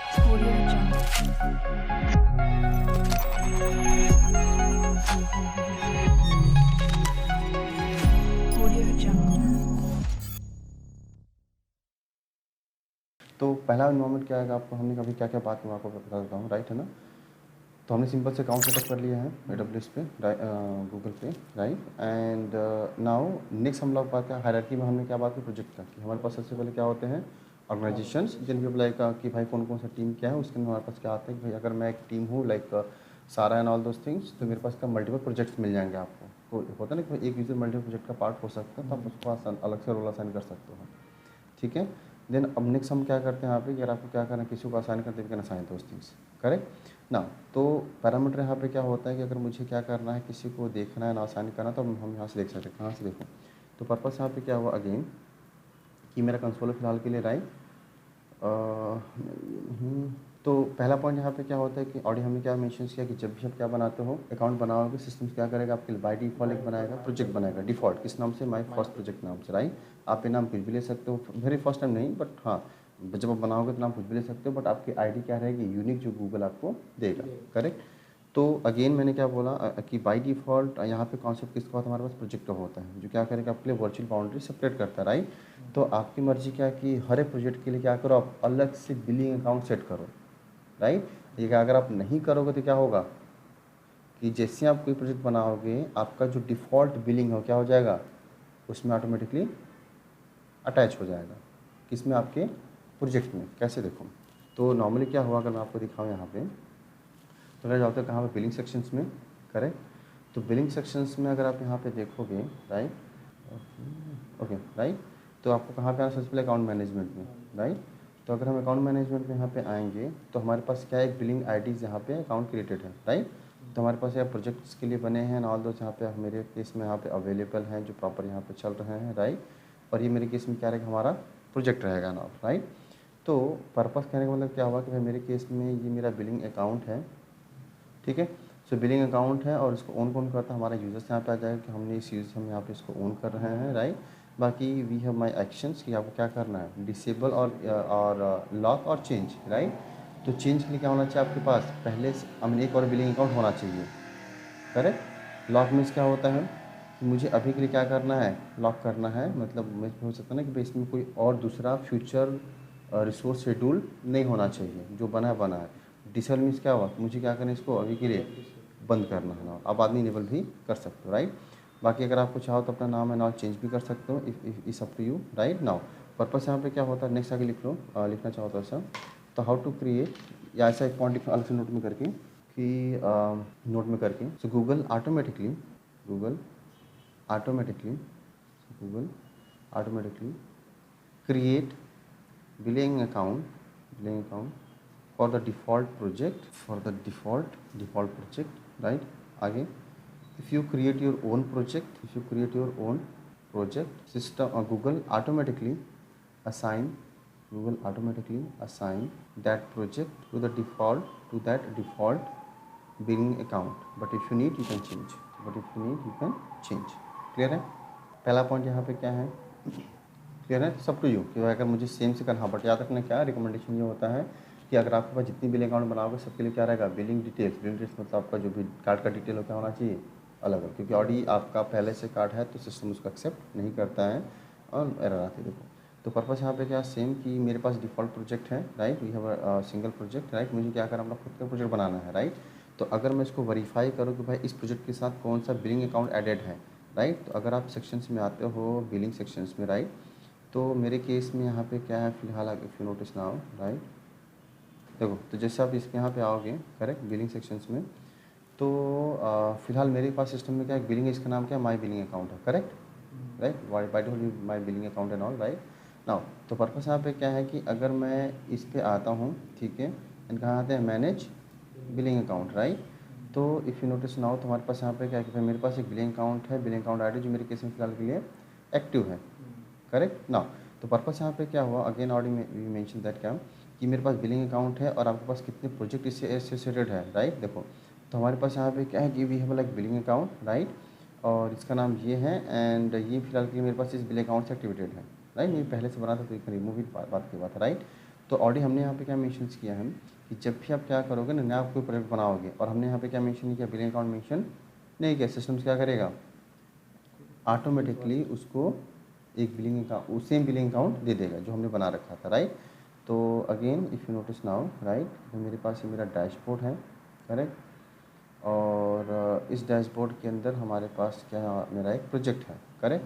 Audio Jungle. Audio Jungle. तो पहला environment क्या है आपको हमने कभी क्या क्या बात मैं आपको बता देता हूँ, राइट है ना। तो हमने सिंपल से अकाउंट सेटअप कर लिया है AWS पे, गूगल पे, राइट। एंड नाउ नेक्स्ट हम लोग बात क्या हायरार्की में हमने क्या बात की प्रोजेक्ट का, कि हमारे पास सबसे पहले क्या होते हैं ऑर्गेनाइजेशंस जिनके लाइक कि भाई कौन कौन सा टीम क्या है, उसके अंदर हमारे पास क्या आता है कि भाई अगर मैं एक टीम हूँ लाइक सारा एंड ऑल दोस थिंग्स, तो मेरे पास का मल्टीपल प्रोजेक्ट्स मिल जाएंगे आपको। तो होता है ना कि एक यूजर मल्टीपल प्रोजेक्ट का पार्ट हो सकता है, तो आप उसको अलग से रोल असाइन कर सकते हो, ठीक है। देन अब नेक्स्ट हम क्या करते हैं यहाँ पे, अगर आपको क्या करना है किसी को असाइन करते हैं, असाइन दोस थिंग्स, करेक्ट ना। तो पैरामीटर यहाँ पे क्या होता है कि अगर मुझे क्या करना है, किसी को देखना है ना असाइन करना, तो हम यहाँ से देख सकते हैं, कहाँ से देखो। तो पर्पस यहाँ पे क्या हुआ अगेन कि मेरा कंसोल फिलहाल के लिए राइट। तो पहला पॉइंट यहाँ पे क्या होता है कि ऑडियो हमने क्या मेंशन किया कि जब भी आप क्या बनाते हो अकाउंट बनाओगे, सिस्टम्स क्या करेगा आपके लिए बाय डिफॉल्ट एक बनाएगा, प्रोजेक्ट बनाएगा डिफॉल्ट किस नाम से, माय फर्स्ट प्रोजेक्ट नाम से, राइट। आप ये नाम कुछ भी ले सकते हो, वेरी फर्स्ट टाइम नहीं, बट हाँ जब आप बनाओगे तो नाम कुछ भी ले सकते हो, बट आपकी आईडी क्या रहेगी यूनिक, जो गूगल आपको देगा, करेक्ट। तो अगेन मैंने क्या बोला कि बाय डिफ़ॉल्ट यहाँ पे कॉन्सेप्ट किसका होता है, हमारे पास प्रोजेक्ट का होता है, जो क्या करेगा आपके लिए वर्चुअल बाउंड्री सेपरेट करता है, राइट। तो आपकी मर्जी क्या कि हर एक प्रोजेक्ट के लिए क्या करो, आप अलग से बिलिंग अकाउंट सेट करो, राइट। ये अगर आप नहीं करोगे तो क्या होगा कि जैसे आप कोई प्रोजेक्ट बनाओगे, आपका जो डिफ़ॉल्ट बिलिंग हो क्या हो जाएगा, उसमें ऑटोमेटिकली अटैच हो जाएगा, किसमें, आपके प्रोजेक्ट में। कैसे देखो, तो नॉर्मली क्या हुआ अगर मैं आपको दिखाऊँ यहाँ पे, तो क्या जाता है कहाँ पे बिलिंग सेक्शंस में, करेक्ट। तो बिलिंग सेक्शंस में अगर आप यहाँ पे देखोगे, राइट, ओके राइट, तो आपको कहाँ पे आना सबसे पहले अकाउंट मैनेजमेंट में, राइट। तो अगर हम अकाउंट मैनेजमेंट में यहाँ पे आएंगे, तो हमारे पास क्या है, एक बिलिंग आईडीज़ यहाँ पे अकाउंट क्रिएटेड है, राइट। तो हमारे पास यहाँ प्रोजेक्ट्स के लिए बने हैं ऑल दो, यहाँ पे मेरे केस में यहाँ पे अवेलेबल हैं जो प्रॉपर यहाँ पे चल रहे हैं, राइट। और ये मेरे केस में क्या रहेगा, हमारा प्रोजेक्ट रहेगा ना, राइट। तो पर्पस कहने का मतलब क्या हुआ कि भाई मेरे केस में ये मेरा बिलिंग अकाउंट है, ठीक है। सो बिलिंग अकाउंट है और इसको ओन कौन करता है, हमारा यूजर्स यहाँ पे आ जाएगा कि हमने इस यूज़ हम यहाँ पे इसको ओन कर रहे हैं, राइट। बाकी वी हैव माय एक्शंस कि आपको क्या करना है, डिसेबल और लॉक और चेंज, राइट। तो चेंज के लिए क्या होना चाहिए आपके पास, पहले से हमने एक और बिलिंग अकाउंट होना चाहिए, करेक्ट। लॉक मीन्स क्या होता है कि मुझे अभी के लिए क्या करना है, लॉक करना है, मतलब मैं हो सकता है ना कि भाई इसमें कोई और दूसरा फ्यूचर रिसोर्स शेड्यूल नहीं होना चाहिए, जो बना है बना है। डिसेबल मीन्स क्या हुआ, मुझे क्या करना है, इसको अभी के लिए बंद करना है ना, आप आदमी इनेबल भी कर सकते हो, राइट। बाकी अगर आपको चाहो तो अपना नाम है ना चेंज भी कर सकते हो, is up to you, right. Now purpose यहाँ पे क्या होता है, नेक्स्ट आगे लिख लो, लिखना चाहो तो ऐसा। तो हाउ टू क्रिएट, या ऐसा एक पॉइंट अलग से नोट में करके कि नोट में करके, so Google automatically Google automatically create billing account for the default project, right. आगे, if you create your own project system, assign Google automatically assign that project to that default billing account, but if you need you can change, clear है। पहला point यहाँ पे क्या है, clear है, सब to you कि अगर मुझे सेम से करना, बट याद रखना क्या रिकमेंडेशन ये होता है कि अगर आपके पास जितनी बिलिंग अकाउंट बनाओगे सबके लिए क्या रहेगा, बिलिंग डिटेल्स मतलब आपका जो भी कार्ड का डिटेल क्या होना चाहिए अलग अलग, क्योंकि ऑलरेडी आपका पहले से कार्ड है तो सिस्टम उसको एक्सेप्ट नहीं करता है और एरर आती है। देखो, तो पर्पस यहाँ पे क्या सेम कि मेरे पास डिफ़ॉल्ट प्रोजेक्ट है, right, we have single project, right. मुझे क्या करना, अपना खुद का प्रोजेक्ट बनाना है, राइट। तो अगर मैं इसको वेरीफाई करूँ कि भाई इस प्रोजेक्ट के साथ कौन सा बिलिंग अकाउंट एडेड है, राइट। तो अगर आप सेक्शंस में आते हो, बिलिंग सेक्शंस में, राइट, तो मेरे केस में यहाँ पे क्या है फिलहाल, if you notice now, right, देखो, तो जैसे आप इसके यहाँ पे आओगे, करेक्ट, बिलिंग सेक्शंस में, तो फिलहाल मेरे पास सिस्टम में क्या है, बिलिंग, इसका नाम क्या है, माई बिलिंग अकाउंट है, correct, right. By default my billing account and all, right. Now तो पर्पस यहाँ पे क्या है कि अगर मैं इस पे आता हूँ, ठीक है, एंड कहाँ आते हैं, मैनेज बिलिंग अकाउंट, राइट। तो इफ़ यू नोटिस नाउ, तो हमारे पास यहाँ पे क्या है कि भाई मेरे पास एक बिलिंग अकाउंट है, बिलिंग अकाउंट आईडी जो मेरे केस में फिलहाल के लिए एक्टिव है, करेक्ट। नाउ तो पर्पस यहाँ पे क्या हुआ, again already we mention that क्या कि मेरे पास बिलिंग अकाउंट है और आपके पास कितने प्रोजेक्ट इससे एसोसिएटेड है, राइट। देखो, तो हमारे पास यहाँ पे क्या है कि we have like billing account, right, और इसका नाम ये है, एंड ये फिलहाल के लिए मेरे पास इस बिलिंग अकाउंट से एक्टिवेटेड है, राइट। ये पहले से बना था तो इसका रिमूव ही बात की बात है, राइट। तो ऑलरेडी हमने यहाँ पे क्या मेंशन किया है कि जब भी आप क्या करोगे ना, नया कोई प्रोजेक्ट बनाओगे, और हमने यहाँ पे क्या मेंशन नहीं किया, बिलिंग अकाउंट मेंशन नहीं किया, सिस्टम्स क्या करेगा, ऑटोमेटिकली उसको एक billing account, same billing account दे देगा जो हमने बना रखा था, राइट। तो again if you notice now, right, तो मेरे पास ये मेरा डैशबोर्ड है, करेक्ट, और इस डैशबोर्ड के अंदर हमारे पास क्या मेरा एक प्रोजेक्ट है, करेक्ट।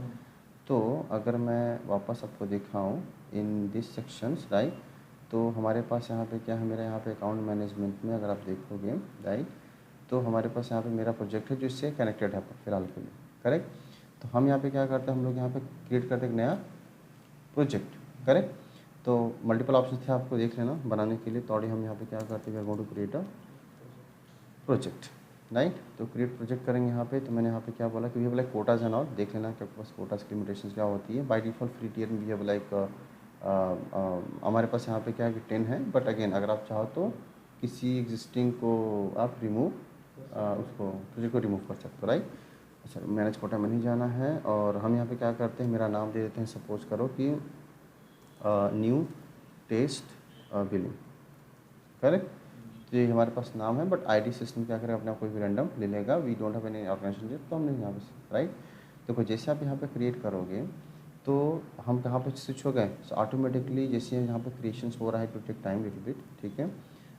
तो अगर मैं वापस आपको दिखाऊं इन दिस सेक्शंस, राइट, तो हमारे पास यहाँ पे क्या है, मेरा यहाँ पे अकाउंट मैनेजमेंट में अगर आप देखोगे, राइट, तो हमारे पास यहाँ पे मेरा प्रोजेक्ट है जो इससे कनेक्टेड है फिलहाल के लिए, करेक्ट। तो हम यहाँ पे क्या करते हैं, हम लोग यहाँ पे क्रिएट करते हैं एक नया प्रोजेक्ट, करेक्ट। तो मल्टीपल ऑप्शन थे, आपको देख लेना बनाने के लिए। तो ऑलरेडी हम यहाँ पे क्या करते हैं, going to create a project, right. तो क्रिएट प्रोजेक्ट करेंगे यहाँ पे। तो मैंने यहाँ पे क्या बोला कि we have like quotas and all, देख लेना कि आपके पास कोटाज की लिमिटेशन क्या होती है। बाय डिफॉल्ट फ्री टियर में वी हैव लाइक हमारे पास यहाँ पे क्या है कि 10 है, बट अगेन अगर आप चाहो तो किसी एग्जिस्टिंग को आप रिमूव उसको प्रोजेक्ट को रिमूव कर सकते हो, राइट। अच्छा, मैनेज कोटा में नहीं जाना है, और हम यहाँ पे क्या करते हैं, मेरा नाम दे देते हैं, सपोज करो कि न्यू टेस्ट बिलिंग, करेक्ट। तो ये हमारे पास नाम है, बट आईडी सिस्टम क्या करेगा, अपना कोई भी रैंडम ले लेगा, we don't have any organisation, तो हमने यहाँ पे, राइट। तो जैसे आप यहाँ पे क्रिएट करोगे तो हम कहाँ पे स्विच हो गए, सो ऑटोमेटिकली जैसे यहाँ पे क्रिएशंस हो रहा है, to take time little bit, ठीक है।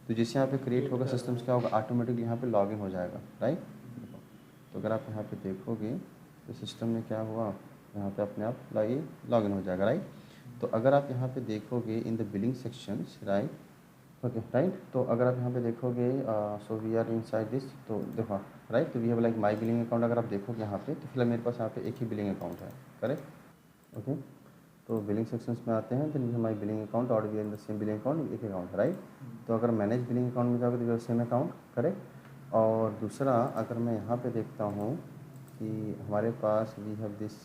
तो जैसे यहाँ पे क्रिएट होगा सिस्टम्स क्या होगा, ऑटोमेटिकली यहाँ पे लॉगिन हो जाएगा, राइट। तो अगर आप यहाँ पे देखोगे तो सिस्टम में क्या हुआ, यहाँ पे अपने आप लॉगिन हो जाएगा, राइट। तो अगर आप यहाँ पे देखोगे in the billing sections, right, okay, right. तो अगर आप यहाँ पे देखोगे, so we are inside this, तो देखो, राइट, तो we have like my billing account. अगर आप देखोगे यहाँ पे, तो फिलहाल मेरे पास यहाँ पे एक ही बिलिंग अकाउंट है, करेक्ट, ओके। तो बिलिंग सेक्शंस में आते हैं, तो वी माई बिलिंग अकाउंट और we are in the same billing account, एक अकाउंट है, राइट। तो अगर मैनेज बिलिंग अकाउंट में जाओगे तो we are same account, correct. और दूसरा अगर मैं यहाँ पे देखता हूँ कि हमारे पास we have this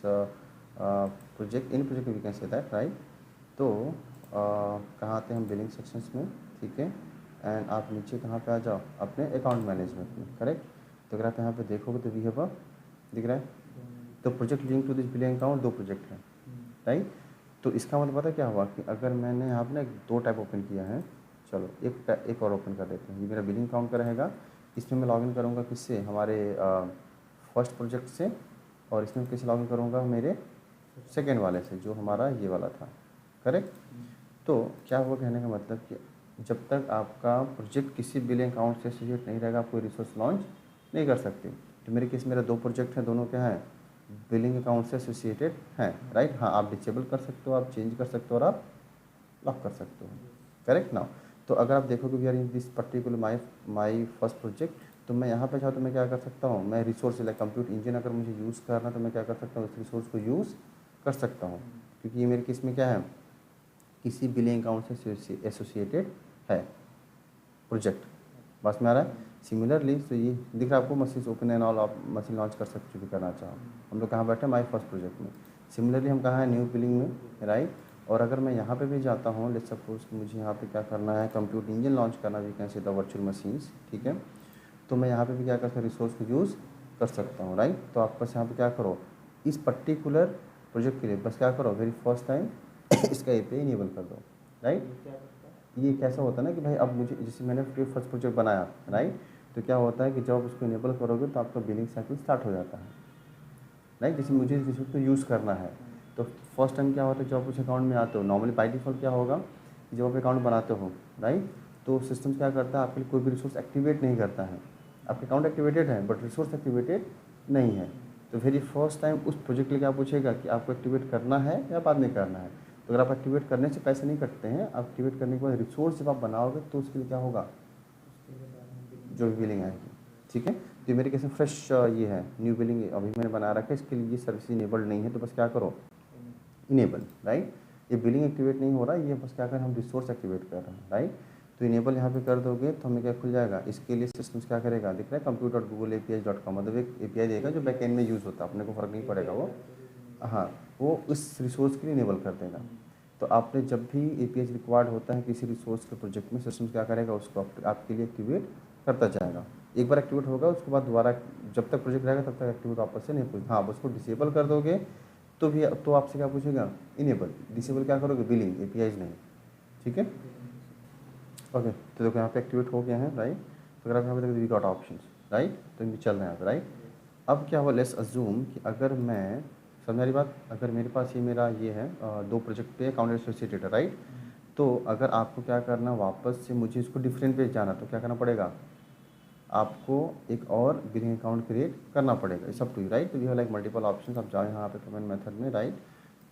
project, in project we can say that, right. तो कहाँ आते हैं हम, बिलिंग सेक्शंस में, ठीक है। एंड आप नीचे कहाँ पे आ जाओ, अपने अकाउंट मैनेजमेंट में, करेक्ट। तो अगर आप यहाँ पे देखोगे तो वी हैव दिख रहा है, तो project link to this billing account, 2 project हैं, राइट। तो इसका मतलब पता क्या हुआ कि अगर मैंने यहाँ पे 2 टाइप ओपन किया है, चलो एक और ओपन कर देते हैं। ये मेरा बिलिंग अकाउंट का रहेगा, इसमें मैं लॉगिन करूँगा किससे, हमारे फर्स्ट प्रोजेक्ट से, और इसमें किससे लॉगिन करूँगा, मेरे सेकेंड वाले से, जो हमारा ये वाला था, करेक्ट। तो क्या हुआ, कहने का मतलब कि जब तक आपका प्रोजेक्ट किसी बिलिंग अकाउंट से एसोसिएट नहीं रहेगा, आप कोई रिसोर्स लॉन्च नहीं कर सकते। तो मेरे केस मेरा 2 प्रोजेक्ट हैं, दोनों क्या हैं, बिलिंग अकाउंट से एसोसिएटेड हैं, राइट। हाँ, आप डिसेबल कर सकते हो, आप चेंज कर सकते हो, और आप लॉक कर सकते हो, करेक्ट ना। तो अगर आप देखोगे we are in this particular my first project, तो मैं यहाँ पे चाहूँ तो मैं क्या कर सकता हूँ, मैं रिसोर्स लाइक कंप्यूट इंजन अगर मुझे यूज़ करना, तो मैं क्या कर सकता हूँ, उस रिसोर्स को यूज़ कर सकता हूँ, क्योंकि ये मेरे केस में क्या है, किसी बिलिंग अकाउंट से एसोसिएटेड है प्रोजेक्ट, बस में आ रहा है। सिमिलरली तो ये दिख रहा है आपको, मशीन ओपन एंड ऑल, आप मशीन लॉन्च कर सकते जो भी करना चाहो। हम लोग कहाँ बैठे हैं, माई फर्स्ट प्रोजेक्ट में। सिमिलरली हम कहाँ हैं, न्यू बिलिंग में, राइट। और अगर मैं यहाँ पे भी जाता हूँ, लेट्स सपोज मुझे यहाँ पे क्या करना है, कंप्यूट इंजन लॉन्च करना, we can say the virtual machines, ठीक है। तो मैं यहाँ पे भी क्या कर सकता हूँ, रिसोर्स को यूज़ कर सकता हूँ, राइट। तो आप बस यहाँ पे क्या करो, इस पर्टिकुलर प्रोजेक्ट के लिए बस क्या करो, वेरी फर्स्ट टाइम इसका API इनेबल कर दो, राइट। ये कैसा होता है ना कि भाई अब मुझे, जैसे मैंने फर्स्ट प्रोजेक्ट बनाया, राइट, तो क्या होता है कि जब आप उसको इनेबल करोगे तो आपका बिलिंग साइकिल स्टार्ट हो जाता है, राइट। जैसे मुझे इस रिसोर्स को यूज़ करना है, तो फर्स्ट टाइम क्या होता है, जब आप उस अकाउंट में आते हो, नॉर्मली बाई डिफॉल्ट क्या होगा कि जब आप अकाउंट बनाते हो, राइट, तो सिस्टम क्या करता है, आपके लिए कोई भी रिसोर्स एक्टिवेट नहीं करता है। आपका अकाउंट एक्टिवेटेड है बट रिसोर्स एक्टिवेटेड नहीं है। तो वेरी फर्स्ट टाइम उस प्रोजेक्ट के लिए क्या पूछेगा कि आपको एक्टिवेट करना है या बाद में करना है। तो अगर आप एक्टिवेट करने से पैसे नहीं कटते हैं, आप एक्टिवेट करने के बाद रिसोर्स जब आप बनाओगे तो उसके लिए क्या होगा, जो भी बिलिंग आएगी, ठीक है। तो मेरे कैसे फ्रेश ये है, न्यू बिलिंग अभी मैंने बना रखा है, इसके लिए ये सर्विस इनेबल्ड नहीं है, तो बस क्या करो, इनेबल, राइट। ये बिलिंग एक्टिवेट नहीं हो रहा है, ये बस क्या करें, हम रिसोर्स एक्टिवेट कर रहे हैं, राइट। तो इनेबल यहाँ पे कर दोगे तो हमें क्या खुल जाएगा। इसके लिए सिस्टम्स क्या करेगा, दिख रहा है compute.googleapis.com, मतलब एक API देगा जो बैक एंड में यूज़ होता है, अपने को फ़र्क नहीं पड़ेगा वो, हाँ, वो उस रिसोर्स के लिए इनेबल कर देगा। तो आपने जब भी API रिक्वायर्ड होता है किसी रिसोर्स के प्रोजेक्ट में, सिस्टम्स क्या करेगा, उसको आपके लिए एक्टिवेट करता जाएगा। एक बार एक्टिवेट होगा, उसके बाद दोबारा जब तक प्रोजेक्ट रहेगा तब तक एक्टिवेट वापस से नहीं पूछेगा। हाँ, उसको डिसेबल कर दोगे तो भी, तो आपसे क्या पूछेगा, इनेबल। डिसेबल क्या करोगे, बिलिंग, APIs नहीं, ठीक है। ओके, तो देखो यहाँ पे एक्टिवेट हो गया है, राइट। तो अगर आप यहाँ पे देखो वी गॉट ऑप्शंस, राइट, तो ये चल रहे हैं यहाँ पे, राइट। अब क्या हुआ, लेट्स अज्यूम कि अगर मैं, समझ रही बात, अगर मेरे पास ये है दो प्रोजेक्ट पे अकाउंट एसोसिएटेड है, राइट। तो अगर आपको क्या करना, वापस से मुझे इसको डिफरेंट पेज जाना, तो क्या करना पड़ेगा, आपको एक और बिलिंग अकाउंट क्रिएट करना पड़ेगा। It's up to you, right. तो we have like multiple options. आप जाओ यहाँ पे पेमेंट मेथड में, राइट।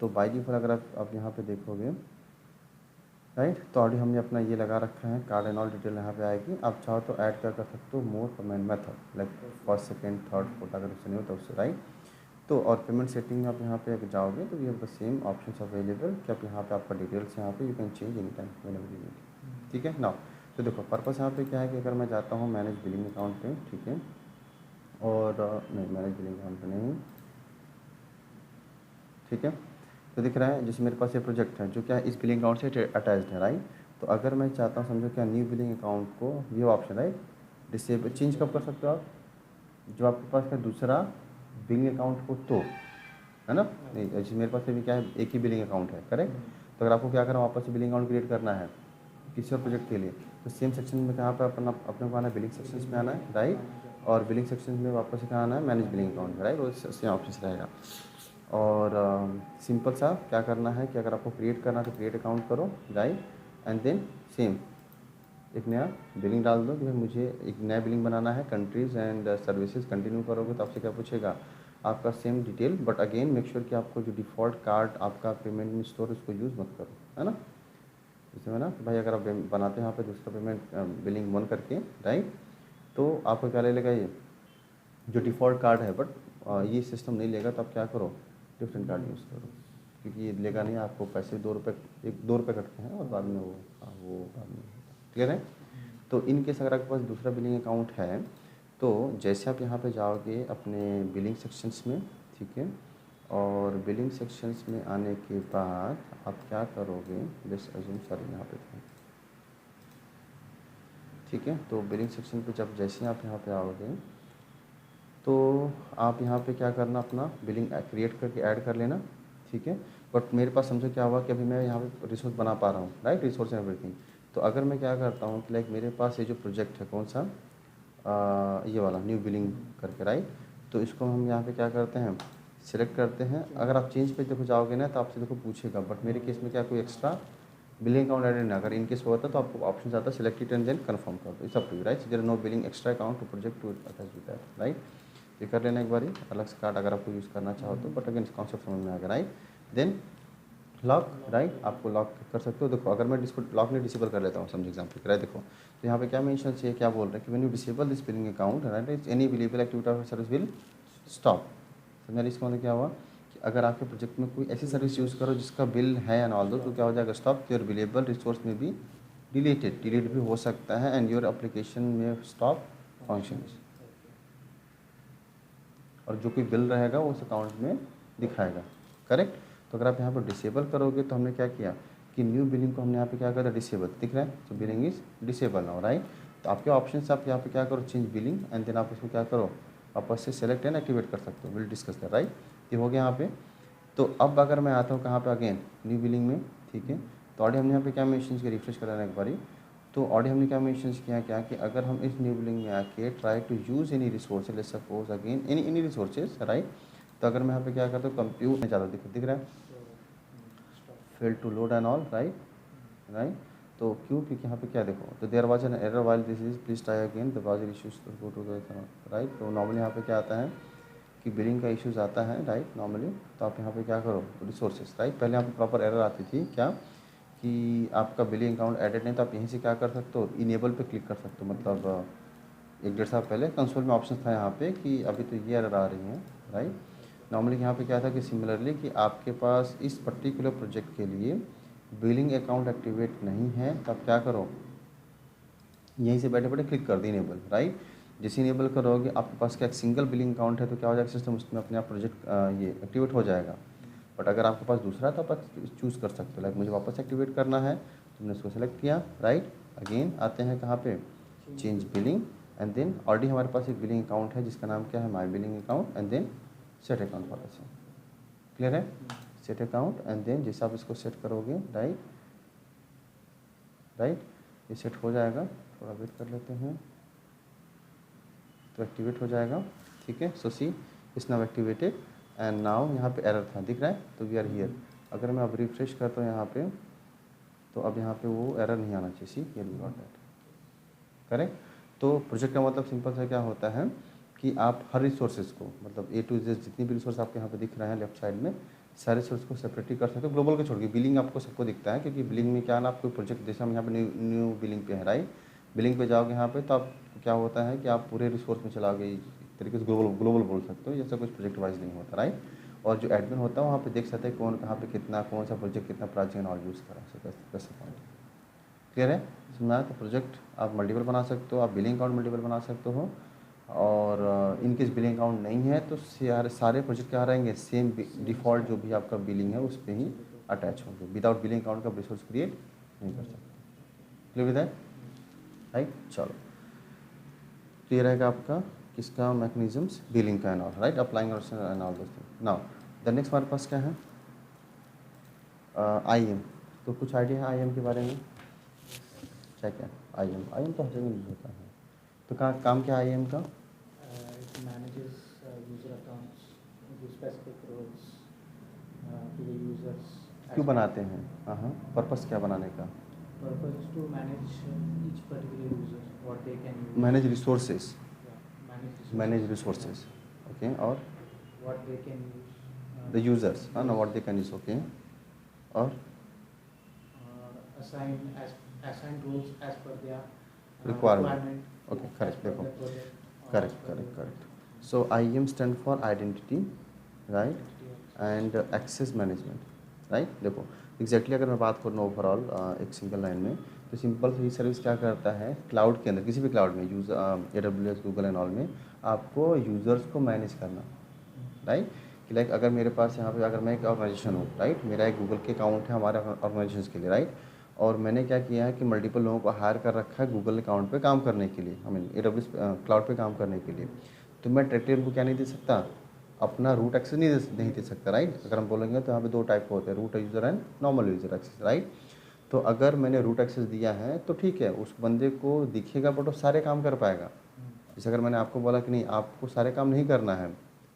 तो बाय डिफॉल्ट अगर आप यहाँ पे देखोगे, राइट, तो ऑलरेडी हमने अपना ये लगा रखा है, कार्ड एंड ऑल डिटेल यहाँ पे आएगी। आप चाहो तो ऐड क्या कर सकते हो, more payment method, like first second third fourth, अगर उससे नहीं होता उससे, राइट। तो और पेमेंट सेटिंग में आप यहाँ पे जाओगे तो we have the same options available कि आप यहाँ पे आपका डिटेल्स यहाँ पे you can change any time whenever you need, ठीक है ना। तो देखो पर्पस यहाँ पे क्या है कि अगर मैं जाता हूँ मैनेज बिलिंग अकाउंट पे, ठीक है, और नहीं मैनेज बिलिंग अकाउंट पे नहीं, ठीक है। तो दिख रहा है जैसे मेरे पास ये प्रोजेक्ट है जो क्या इस बिलिंग अकाउंट से अटैच्ड है, राइट। तो अगर मैं चाहता हूँ, समझो क्या, न्यू बिलिंग अकाउंट को, ये ऑप्शन, राइट, डिसेबल चेंज कब कर सकते हो आप, जो आपके पास का दूसरा बिलिंग अकाउंट हो तो, है ना। नहीं, जैसे मेरे पास अभी क्या है, एक ही बिलिंग अकाउंट है, करेक्ट। तो अगर आपको क्या करना, वापस से बिलिंग अकाउंट क्रिएट करना है किसी और प्रोजेक्ट के लिए, तो सेम सेक्शन में कहाँ पर अपने को आना है, बिलिंग सेक्शंस में आना है, राइट। और बिलिंग सेक्शन में वापस से कहाँ आना है, मैनेज बिलिंग अकाउंट में, राइट। वो सेम ऑप्शन रहेगा। और सिंपल सा क्या करना है कि अगर आपको क्रिएट करना है तो क्रिएट अकाउंट करो, राइट। एंड देन सेम एक नया बिलिंग डाल दो कि भाई मुझे एक नया बिलिंग बनाना है, कंट्रीज़ एंड सर्विसेज कंटिन्यू करोगे तो आपसे क्या पूछेगा, आपका same detail, but again make sure कि आपको जो डिफ़ॉल्ट कार्ड आपका पेमेंट में स्टोर उसको यूज़ मत करो, है ना। जैसे मैं ना भाई अगर आप बनाते हैं यहाँ पे दूसरा पेमेंट बिलिंग वन करके, राइट, तो आपको क्या ले लेगा, ये जो डिफ़ॉल्ट कार्ड है, बट ये सिस्टम नहीं लेगा, तो आप क्या करो, डिफरेंट कार्ड यूज़ करो, क्योंकि ये लेगा नहीं, आपको पैसे 2 रुपये कटते हैं और बाद में वो बाद में क्लियर है। तो इन केस अगर आपके पास दूसरा बिलिंग अकाउंट है, तो जैसे आप यहाँ पे जाओगे अपने बिलिंग सेक्शंस में, ठीक है, और बिलिंग सेक्शंस में आने के बाद आप क्या करोगे, जस्ट अज्यूम, सॉरी यहाँ पे था, ठीक है। तो बिलिंग सेक्शन पे जब जैसे आप यहाँ पे आओगे तो आप यहाँ पे क्या करना, अपना बिलिंग क्रिएट करके ऐड कर लेना, ठीक है। बट मेरे पास समझो क्या हुआ कि अभी मैं यहाँ पे रिसोर्स बना पा रहा हूँ, राइट, रिसोर्स एंड एवरीथिंग। तो अगर मैं क्या करता हूँ कि लाइक मेरे पास ये जो प्रोजेक्ट है कौन सा, ये वाला न्यू बिलिंग करके, राइट। तो इसको हम यहाँ पे क्या करते हैं, सिलेक्ट करते हैं। अगर आप चेंज पे देखो जाओगे ना तो आपसे देखो पूछेगा, बट मेरे केस में क्या कोई एक्स्ट्रा बिलिंग अकाउंट एडेड नहीं, अगर इनकेस होता तो आपको ऑप्शन आता select it and then confirm कर दो, it's up to you, right. There no billing extra account to project to attach with that, right. ये कर लेना एक बारी, अलग से कार्ड अगर आपको यूज़ करना चाहो तो, बट अगेन कॉन्सेप्ट समझ में आ गया, राइट। देन लॉक, राइट, आपको लॉक कर सकते हो। देखो अगर मैं इसको लॉक नहीं डिसेबल कर लेता हूँ, समझ एग्जाम्पल, राइट। देखो तो यहाँ पे क्या मेंशन चाहिए, क्या बोल रहे हैं कि when you disable this billing account, right, any billable activity of service will stop. समझा, इसका मतलब क्या हुआ कि अगर आपके प्रोजेक्ट में कोई ऐसी सर्विस यूज़ करो जिसका बिल है एंड ऑल दो, तो क्या हो जाएगा, स्टॉप, योर बिलेबल रिसोर्स में भी डिलीट भी हो सकता है, एंड योर एप्लीकेशन में स्टॉप फंक्शंस, और जो कोई बिल रहेगा वो उस अकाउंट में दिखाएगा, करेक्ट। तो अगर आप यहाँ पर डिसेबल करोगे तो हमने क्या किया कि न्यू बिलिंग को हमने यहाँ पे क्या करा, डिसेबल, दिख रहा है, तो billing is disable now, right. तो आपके ऑप्शन से आप यहाँ पे क्या करो, चेंज बिलिंग, एंड देन आप इसको क्या करो, वापस से सेलेक्ट एंड एक्टिवेट कर सकते हो, विल डिस्कस कर, राइट। ये हो गया यहाँ पे। तो अब अगर मैं आता हूँ कहाँ पे, अगेन न्यू बिलिंग में, ठीक है। तो ऑलरेडी हमने यहाँ पे क्या मेंशन किया, रिफ्रेश कराना एक बारी। तो ऑलरेडी हमने क्या मेंशन किया, क्या कि अगर हम इस न्यू बिलिंग में आके try to use any resources, let's suppose again any resources, right. तो अगर मैं यहाँ पे क्या करता हूँ, कंप्यूट में ज़्यादा दिख रहा है, fail to load and all, right. तो क्यों, क्योंकि यहाँ पे क्या देखो, तो there was an error while this is please try again the browser issues go to the, right. तो नॉर्मली यहाँ पे क्या आता है कि बिलिंग का इश्यूज आता है, राइट, नॉर्मली। तो आप यहाँ पे क्या करो, रिसोर्सेज, राइट। पहले यहाँ पे प्रॉपर एरर आती थी क्या कि आपका बिलिंग अकाउंट एडेड नहीं, तो आप यहीं से क्या कर सकते हो, इनेबल पे क्लिक कर सकते हो। मतलब 1-1.5 साल पहले कंसोल में ऑप्शन था यहाँ पे कि अभी तो ये एरर आ रही हैं, राइट। नॉर्मली यहाँ पे क्या था कि सिमिलरली कि आपके पास इस पर्टिकुलर प्रोजेक्ट के लिए बिलिंग अकाउंट एक्टिवेट नहीं है, तो आप क्या करो, यहीं से बैठे बैठे क्लिक कर दी इनेबल, राइट। जैसे इनेबल करोगे आपके पास क्या एक सिंगल बिलिंग अकाउंट है, तो क्या हो जाएगा, सिस्टम उसमें अपने आप प्रोजेक्ट ये एक्टिवेट हो जाएगा। बट अगर आपके पास दूसरा है तो आप चूज़ कर सकते हो, लाइक मुझे वापस एक्टिवेट करना है तो मैंने उसको सेलेक्ट किया, राइट। अगेन आते हैं कहाँ पे, change billing, and then already हमारे पास एक बिलिंग अकाउंट है जिसका नाम क्या है, my billing account, and then set account वाला से, क्लियर है, सेट अकाउंट। एंड देन जैसे आप इसको सेट करोगे, राइट, ये सेट हो जाएगा, थोड़ा वेट कर लेते हैं, तो एक्टिवेट हो जाएगा। ठीक है, so see it's now activated and now यहाँ पे एरर था, दिख रहा है, तो वी आर हियर। अगर मैं अब रिफ्रेश करता हूँ यहाँ पे, तो अब यहाँ पे वो एरर नहीं आना चाहिए। See here we got that, correct. तो प्रोजेक्ट का मतलब सिंपल सा क्या होता है कि आप हर रिसोर्सेज को, मतलब ए टू जेड जितनी भी रिसोर्स आपके यहाँ पे दिख रहे हैं लेफ्ट साइड में, सारे रिसोर्स को सेपरेटली कर सकते हो, ग्लोबल को छोड़ के। बिलिंग आपको सबको दिखता है, क्योंकि बिलिंग में क्या है ना, आप कोई प्रोजेक्ट, जैसे हम यहाँ पे न्यू बिलिंग पे है, राइट, बिलिंग पे जाओगे यहाँ पे, तो आप क्या होता है कि आप पूरे रिसोर्स में चलाओगे, एक तरीके से ग्लोबल बोल सकते हो, जैसा कुछ प्रोजेक्ट वाइज नहीं होता, राइट। और जो एडमिन होता है वहाँ पे देख सकते हैं कौन कहाँ पे कितना, कौन सा प्रोजेक्ट कितना प्राचीन और यूज़ करा सकते। क्लियर है, सुना। तो प्रोजेक्ट आप मल्टीपल बना सकते हो, आप बिलिंग अकाउंट मल्टीपल बना सकते हो, और इनकेस बिलिंग अकाउंट नहीं है तो सारे प्रोजेक्ट क्या रहेंगे, सेम डिफ़ॉल्ट जो भी आपका बिलिंग है उस पर ही अटैच होंगे। विदाउट बिलिंग अकाउंट का रिसोर्स क्रिएट नहीं कर सकते। Clear with that, right. चलो, तो ये रहेगा आपका किसका मैकेनिज्म्स, बिलिंग का and all, right, applying and all those thing. Now the next हमारे पास क्या है, IAM। तो कुछ आइडिया है IAM के बारे में, क्या IAM तो हर जगह यूज होता है। तो काम क्या है IAM का? It manages user accounts, gives specific roles to the users. क्यों बनाते हैं? हाँ, पर्पस क्या बनाने का? Purpose is to manage each particular user, what they can use. Manage resources, Yeah, manage resources, okay. और what they can use. The users, हाँ ना, what they can use, okay. और assign roles as per their Requirement. Okay, correct, as per देखो, the project. Correct. So IAM stand for identity, right, and access management, right. देखो exactly अगर मैं बात करूँ overall एक सिंगल लाइन में, तो सिंपल सी सर्विस क्या करता है, क्लाउड के अंदर, किसी भी क्लाउड में, AWS, गूगल एंड ऑल में, आपको यूज़र्स को मैनेज करना, राइट। कि लाइक अगर मेरे पास यहाँ पे, अगर मैं एक ऑर्गेनाइजेशन हूँ, राइट, मेरा एक गूगल के अकाउंट है हमारे ऑर्गेनाइजेशन के लिए, राइट, और मैंने क्या किया है कि मल्टीपल लोगों को हायर कर रखा है गूगल अकाउंट पे काम करने के लिए, AWS क्लाउड पे काम करने के लिए, तो मैं डायरेक्टली उनको क्या नहीं दे सकता, अपना रूट एक्सेस नहीं दे सकता, राइट। अगर हम बोलेंगे तो यहाँ पे 2 टाइप के होते हैं, root user and normal user access, right. तो अगर मैंने रूट एक्सेस दिया है तो ठीक है, उस बंदे को दिखेगा बट वो सारे काम कर पाएगा। जैसे अगर मैंने आपको बोला कि नहीं आपको सारे काम नहीं करना है,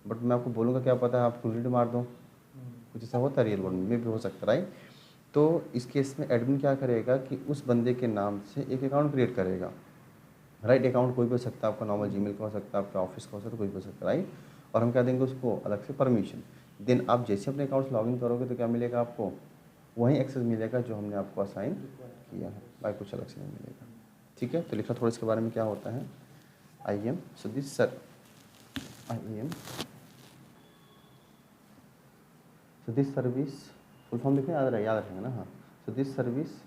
बट मैं आपको बोलूँगा क्या पता है आप डिलीट मार दो, कुछ ऐसा होता है रियल वर्ल्ड में भी हो सकता है, राइट। तो इस केस में एडमिन क्या करेगा कि उस बंदे के नाम से एक अकाउंट क्रिएट करेगा, राइट। अकाउंट कोई भी हो सकता है, आपका नॉर्मल जीमेल का हो सकता है, आपका ऑफिस का हो सकता है, कोई भी हो सकता है, राइट। और हम क्या देंगे उसको अलग से परमिशन। देन आप जैसे अपने अकाउंट से लॉगिन करोगे तो क्या मिलेगा आपको, वही एक्सेस मिलेगा जो हमने आपको असाइन किया है, बाई कुछ अलग से नहीं मिलेगा। ठीक है, तो लिखा थोड़ा इसके बारे में क्या होता है IAM। So this IAM, so this service, full form लिखना याद रहेगा ना, हाँ। So this service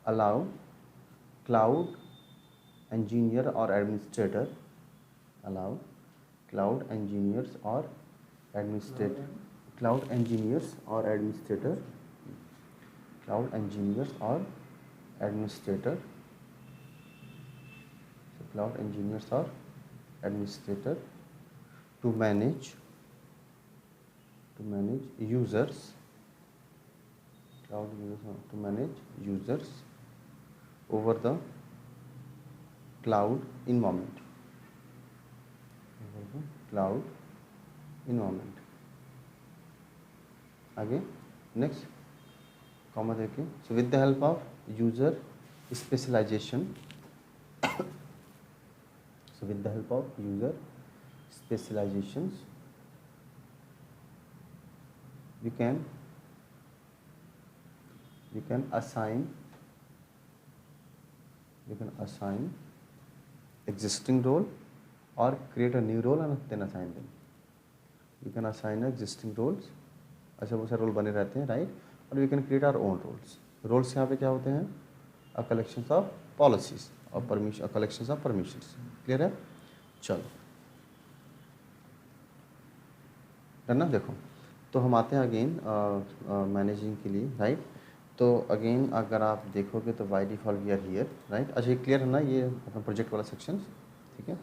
allow cloud engineer or administrator, allow cloud engineers or administrator, cloud engineers or administrator, cloud engineers or administrator, so cloud engineers or administrator to manage users, cloud users to manage users over the cloud environment, cloud environment। आगे next comma देखिए, so with the help of user specialisation, so with the help of user specializations we can assign existing role or create a new role and then assign them. You can assign existing roles, अच्छा बहुत सारे role बने रहते हैं, right. और we can create our own roles. Roles यहाँ पे क्या होते हैं, अ कलेक्शंस ऑफ पॉलिसीज और permission, collections of permissions. Clear है, चलो डन ना। देखो तो हम आते हैं अगेन मैनेजिंग के लिए, राइट। तो अगेन अगर आप देखोगे तो by default we are here, right. अच्छा ये क्लियर है ना, ये अपना प्रोजेक्ट वाला सेक्शन, ठीक है,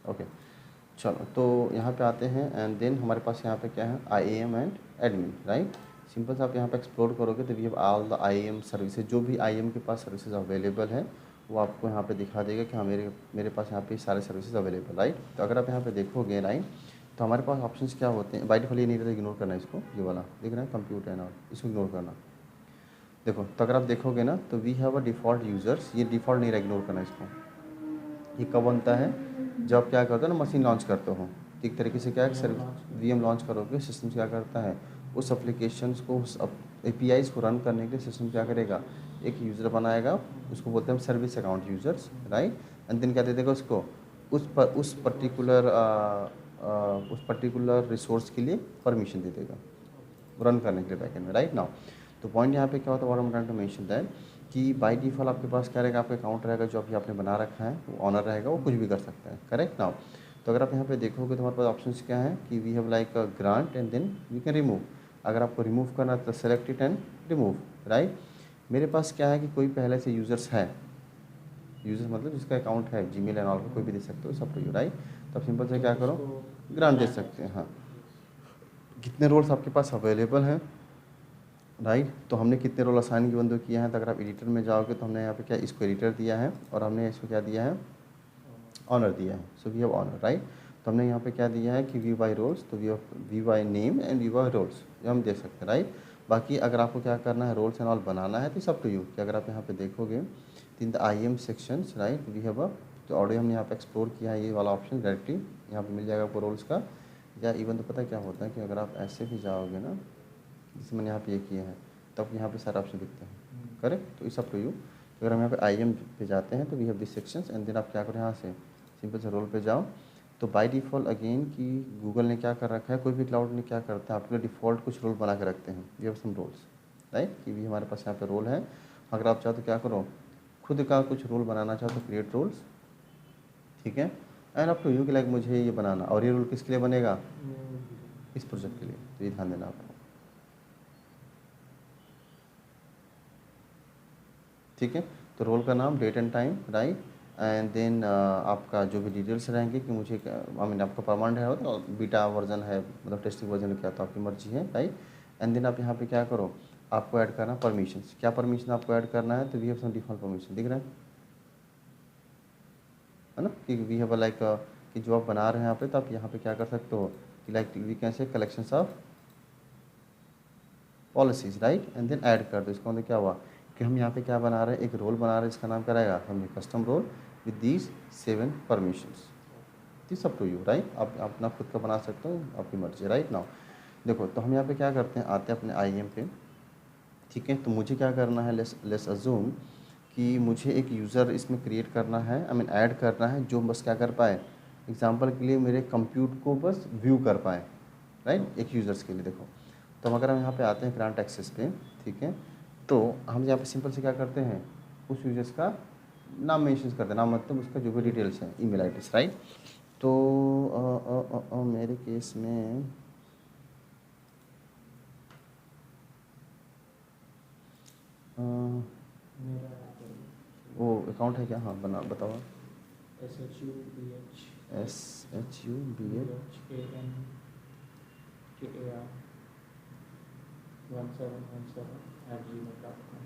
ओके। चलो तो यहाँ पे आते हैं एंड देन हमारे पास यहाँ पे क्या है IAM and admin, right. Simple से आप यहाँ पे एक्सप्लोर करोगे तो we have all the IAM services, जो भी IAM के पास सर्विसेज अवेलेबल है वो आपको यहाँ पे दिखा देगा कि हाँ मेरे पास यहाँ पे सारे सर्विसेज अवेलेबल, राइट। तो अगर आप यहाँ पे देखोगे राइट, तो हमारे पास ऑप्शंस क्या होते हैं। बाय डिफॉल्ट ये नहीं रहता, इग्नोर करना है इसको, ये वाला दिख रहा है कंप्यूटर एंड ऑल, इसको इग्नोर करना। देखो तो अगर आप देखोगे ना तो we have a default users, ये डिफ़ॉल्ट नहीं रहा, इग्नोर करना इसको। ये कब बनता है, जब आप क्या करते हो ना मशीन लॉन्च करते हो, एक तरीके से क्या है सर्विस VM लॉन्च करोगे, सिस्टम क्या करता है उस एप्लीकेशंस को, उस APIs को रन करने के लिए सिस्टम क्या करेगा, एक यूज़र बनाएगा, उसको बोलते हैं service account users, right. And then क्या दे देगा उसको, उस पर्टिकुलर रिसोर्स के लिए परमिशन दे देगा रन करने के लिए बैकएंड में, राइट नाउ। तो पॉइंट यहाँ पे क्या होता है, what I am trying to mention that कि बाय डिफ़ॉल्ट आपके पास क्या रहेगा, आपका अकाउंट रहेगा जो अभी आपने बना रखा है, वो ऑनर रहेगा, वो कुछ भी कर सकता है, करेक्ट नाउ। तो अगर आप यहाँ पे देखोगे तो हमारे पास ऑप्शंस क्या है कि we have like grant and then we can remove. अगर आपको रिमूव करना है तो select it and remove, right. मेरे पास क्या है कि कोई पहले से यूज़र्स है, यूज़र्स मतलब जिसका अकाउंट है Gmail एंड ऑल का, कोई भी दे सकते हो, सब टू यू, राइट। तो आप सिंपल से क्या करो, ग्रांट दे सकते हैं। हाँ, कितने रोल्स आपके पास अवेलेबल हैं, राइट। तो हमने कितने रोल असाइन की बंदो किया है, तो अगर आप एडिटर में जाओगे तो हमने यहाँ पे क्या इसको एडिटर दिया है और हमने इसको क्या दिया है, ऑनर दिया है। So we have owner, right. तो हमने यहाँ पे क्या दिया है कि व्यू बाय रोल्स, तो view by name and view by roles, ये हम देख सकते हैं, राइट। बाकी अगर आपको क्या करना है, रोल्स एंड ऑल बनाना है तो सब टू यू, कि अगर आप यहाँ पे देखोगे in the IAM sections, right, we have a, तो ऑलरेडी हमने यहाँ पे एक्सप्लोर किया है ये वाला ऑप्शन डायरेक्टली यहाँ पे मिल जाएगा आपको रोल्स का। या इवन तो पता है क्या होता है कि अगर आप ऐसे भी जाओगे ना, जैसे मैंने यहाँ पे ये किया है, तब यहाँ पे सारे ऑप्शन दिखते हैं, करेक्ट। तो इस सब टू यू, अगर हम यहाँ पे IAM पे जाते हैं तो we have this sections and then आप क्या करो, यहाँ से सिंपल से रोल पे जाओ। तो बाय डिफ़ॉल्ट अगेन कि गूगल ने क्या कर रखा है, कोई भी क्लाउड ने क्या करता है, आपके लिए डिफ़ॉल्ट कुछ रोल बना के रखते हैं, we have some roles, right, कि भी हमारे पास यहाँ पे रोल है। अगर आप चाहो तो क्या करो, खुद का कुछ रोल बनाना चाहो तो क्रिएट रोल्स, ठीक है। एंड अप टू यू कि लाइक मुझे ये बनाना, और ये रोल किसके लिए बनेगा, इस प्रोजेक्ट के लिए, तो ये ध्यान देना आपको, ठीक है। तो रोल का नाम, date and time, right. And then आपका जो भी डिटेल्स रहेंगे कि मुझे आई मीन आपका परमानेंट है तो बीटा वर्जन है, मतलब टेस्टिंग वर्जन क्या, तो आपकी मर्जी है, राइट। एंड देन आप यहाँ पे क्या करो, आपको ऐड करना परमिशंस, क्या परमिशन आपको ऐड करना है, तो we have some default permission दिख रहा है ना, कि वी हैव लाइक कि जो आप बना रहे हैं यहाँ पे, तो आप यहाँ पे क्या कर सकते हो कि like we can say collections of policies, right. And then add कर दो, इसका मतलब क्या हुआ कि हम यहाँ पे क्या बना रहे हैं, एक रोल बना रहे हैं, इसका नाम क्या रहेगा, हमने custom role with these 7 permissions, this up to you, right. आप अपना खुद का बना सकते हो, आपकी मर्जी, राइट नाउ। देखो तो हम यहाँ पे क्या करते हैं, आते हैं अपने IAM पे, ठीक है। तो मुझे क्या करना है, लेट्स अज्यूम कि मुझे एक यूज़र इसमें क्रिएट करना है, आई मीन ऐड करना है, जो बस क्या कर पाए, एग्जांपल के लिए मेरे कंप्यूट को बस व्यू कर पाए, राइट, एक यूज़र्स के लिए। देखो तो अगर हम यहाँ पे आते हैं ग्रांट एक्सेस पे, ठीक है, तो हम यहाँ पे सिंपल से क्या करते हैं, उस यूज़र्स का नाम मेंशन करते हैं, नाम मतलब उसका जो भी डिटेल्स हैं, ईमेल आईडीज, राइट। तो मेरे केस में वो अकाउंट है क्या, हाँ बना बताओ। SHUBHANKAR1717@gmail.com।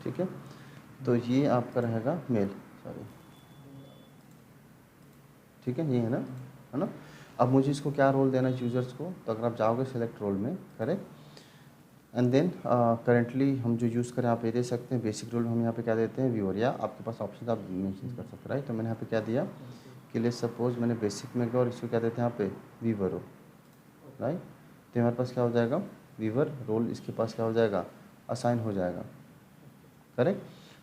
ठीक है, तो ये आपका रहेगा मेल, सॉरी, ठीक है, ये है ना। अब मुझे इसको क्या रोल देना है यूज़र्स को, तो अगर आप जाओगे सेलेक्ट रोल में, करेक्ट। एंड देन करेंटली हम जो यूज़ करें आप ये दे सकते हैं, बेसिक रोल हम यहाँ पे क्या देते हैं, व्यूअर, या आपके पास ऑप्शन आप मेंशन कर सकते हैं, राइट। तो मैंने यहाँ पे क्या दिया कि लेट्स सपोज मैंने बेसिक में गया और इसको क्या देते हैं यहाँ पे व्यूअर रोल, राइट। तो हमारे पास क्या हो जाएगा, व्यूअर रोल इसके पास क्या हो जाएगा, असाइन हो जाएगा, करेक्ट।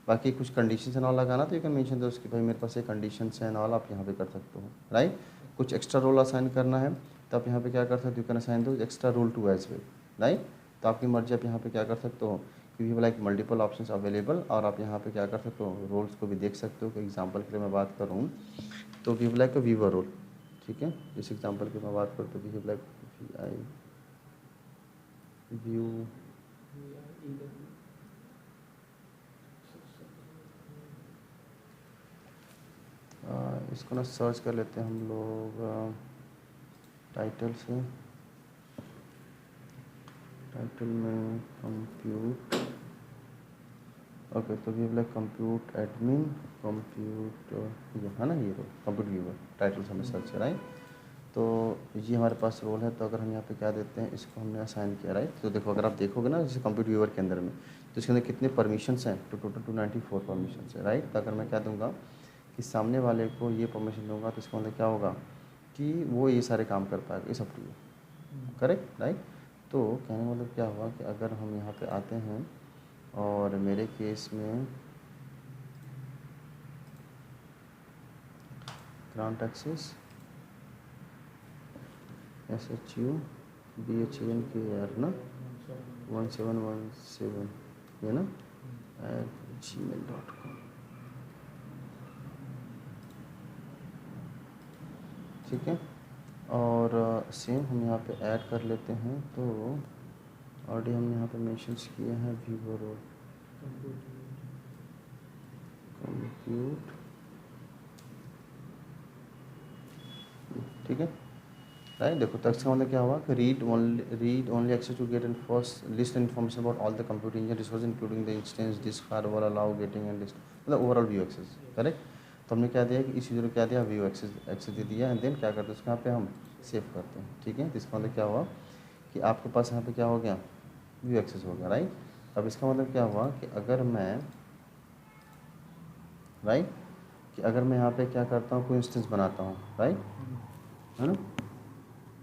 बाकी कुछ कंडीशंस एंड ऑल लगाना तो यू कैन मेंशन दोस्त कि भाई मेरे पास ये कंडीशंस एंड ऑल, आप यहाँ पे कर सकते हो, राइट। कुछ एक्स्ट्रा रोल असाइन करना है तो आप यहाँ पे क्या कर सकते हो, यू कैन असाइन दो extra role too as well, right. तो आपकी मर्जी, आप यहाँ पे क्या कर सकते हो कि we like multiple options available, और आप यहाँ पे क्या कर सकते हो, रोल्स को भी देख सकते हो। कि एग्जाम्पल के लिए मैं बात करूँ तो we like a viewer role, ठीक है। जिस एग्जाम्पल की मैं बात करूँ तो वी लाइक व्यू, इसको ना सर्च कर लेते हैं हम लोग टाइटल से, टाइटल में कंप्यूट, ओके, तो we like compute admin, compute, ये है ना, ये रोल कंप्यूट व्यूअर टाइटल से हमें सर्च कराएं। तो ये हमारे पास रोल है। तो अगर हम यहाँ पे क्या देते हैं, इसको हमने असाइन किया, राइट। तो देखो अगर आप देखोगे ना जैसे कंप्यूट व्यूअर के अंदर में, तो इसके अंदर कितने परमिशंस हैं, तो टोटल 294 परमिशंस है, राइट। तो अगर मैं क्या दूंगा कि सामने वाले को ये परमिशन दूंगा, तो इसका मतलब क्या होगा कि वो ये सारे काम कर पाएगा, is up to you, correct, right. तो कहने का मतलब क्या हुआ कि अगर हम यहाँ पे आते हैं और मेरे केस में ग्रांट एक्सेस SHUBHANKR ना 1717 ये ना @gmail.com, ठीक है। और सेम हम यहाँ पे ऐड कर लेते हैं। तो ऑलरेडी हमने यहाँ पे मेंशंस किए हैं व्यूअर रोल कंप्यूट, ठीक है, राइट। देखो तो इसका मतलब क्या हुआ कि read only access to get and first list information about all the computer engine resource including the instance disk firewall allow getting and list, मतलब ओवरऑल व्यू एक्सेस, करेक्ट। तो हमने क्या दिया कि इस यूजर को क्या दिया, व्यू एक्सेस दे दिया, एंड देन क्या करते हैं उसको यहाँ पे हम सेव करते हैं, ठीक है। तो इसका मतलब क्या हुआ कि आपके पास यहाँ पे क्या हो गया, व्यू एक्सेस हो गया, राइट। अब इसका मतलब क्या हुआ कि अगर मैं, राइट, कि अगर मैं यहाँ पे क्या करता हूँ, कोई इंस्टेंस बनाता हूँ, राइट, है ना,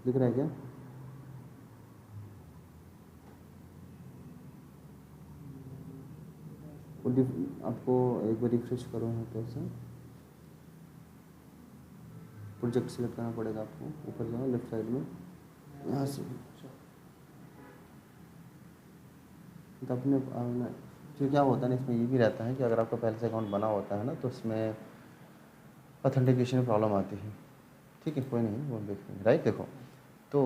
दिख रहा है क्या, आपको एक बार रिफ्रेश करो यहाँ पे से, प्रोजेक्ट सेलेक्ट करना पड़ेगा आपको, ऊपर जाओ लेफ्ट साइड में, यहाँ से तो अपने फिर क्या होता है ना, इसमें ये भी रहता है कि अगर आपका पहले से अकाउंट बना होता है ना, तो उसमें ऑथेंटिकेशन में प्रॉब्लम आती है, ठीक है, कोई नहीं, वो देखेंगे, राइट। देखो तो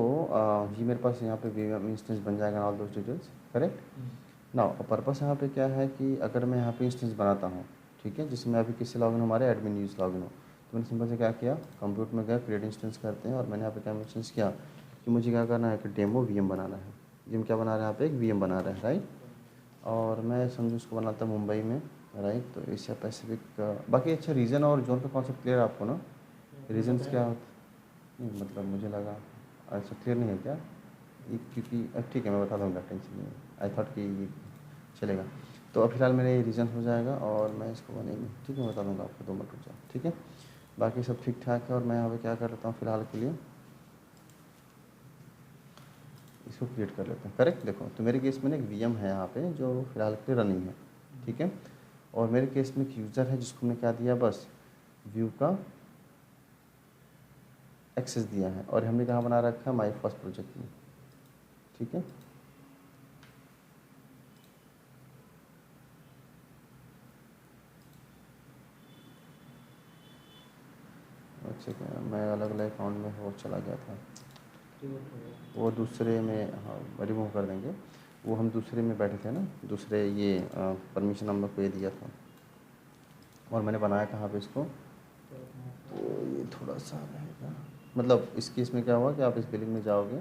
ये मेरे पास यहाँ पे वीएम इंस्टेंस बन जाएगा, all those details, correct. Now purpose यहाँ पे क्या है कि अगर मैं यहाँ पे इंस्टेंस बनाता हूँ, ठीक है, जिसमें अभी किससे लॉगिन, हमारे एडमिन यूज लॉगिन हो, तो मैंने सिंपल से क्या किया, कंप्यूटर में गया, क्रिएट इंस्टेंस करते हैं, और मैंने यहाँ पे क्या मेंशन किया कि मुझे क्या करना है कि डेमो वीएम बनाना है। ये हम क्या बना रहे हैं, यहाँ पे एक वीएम बना रहे हैं, राइट। और मैं समझो उसको बनाता हूँ मुंबई में, राइट। तो एशिया पैसिफिक, बाकी अच्छा रीजन और जोन का कॉन्सेप्ट क्लियर है आपको ना, रीजन्स क्या होता नहीं, मतलब मुझे लगा अच्छा क्लियर नहीं है क्या, क्योंकि ठीक है मैं बता दूँगा, टेंशन नहीं है, आई थॉट कि ये चलेगा। तो अब फिलहाल मेरे ये रीजन हो जाएगा और मैं इसको बनेंगे, ठीक है, बता दूँगा आपको, 2 मिनट रुक जाओ, ठीक है। बाकी सब ठीक ठाक है, और मैं यहाँ पे क्या कर लेता हूँ फिलहाल के लिए, इसको क्रिएट कर लेते हैं, करेक्ट। देखो तो मेरे केस में ना एक वीएम है यहाँ पे जो फिलहाल के लिए रनिंग है, ठीक है। और मेरे केस में एक यूज़र है जिसको मैंने क्या दिया, बस व्यू का एक्सेस दिया है, और हमने कहाँ बना रखा है, माई फर्स्ट प्रोजेक्ट में, ठीक है। अच्छा क्या मैं अलग अलग अकाउंट में वो चला गया था, वो दूसरे में, हाँ रिमूव कर देंगे, वो हम दूसरे में बैठे थे ना, दूसरे ये परमिशन हम लोग को ये दिया था, और मैंने बनाया कहाँ पे इसको, तो ये थोड़ा सा रहेगा, मतलब इस केस में क्या हुआ कि आप इस बिलिंग में जाओगे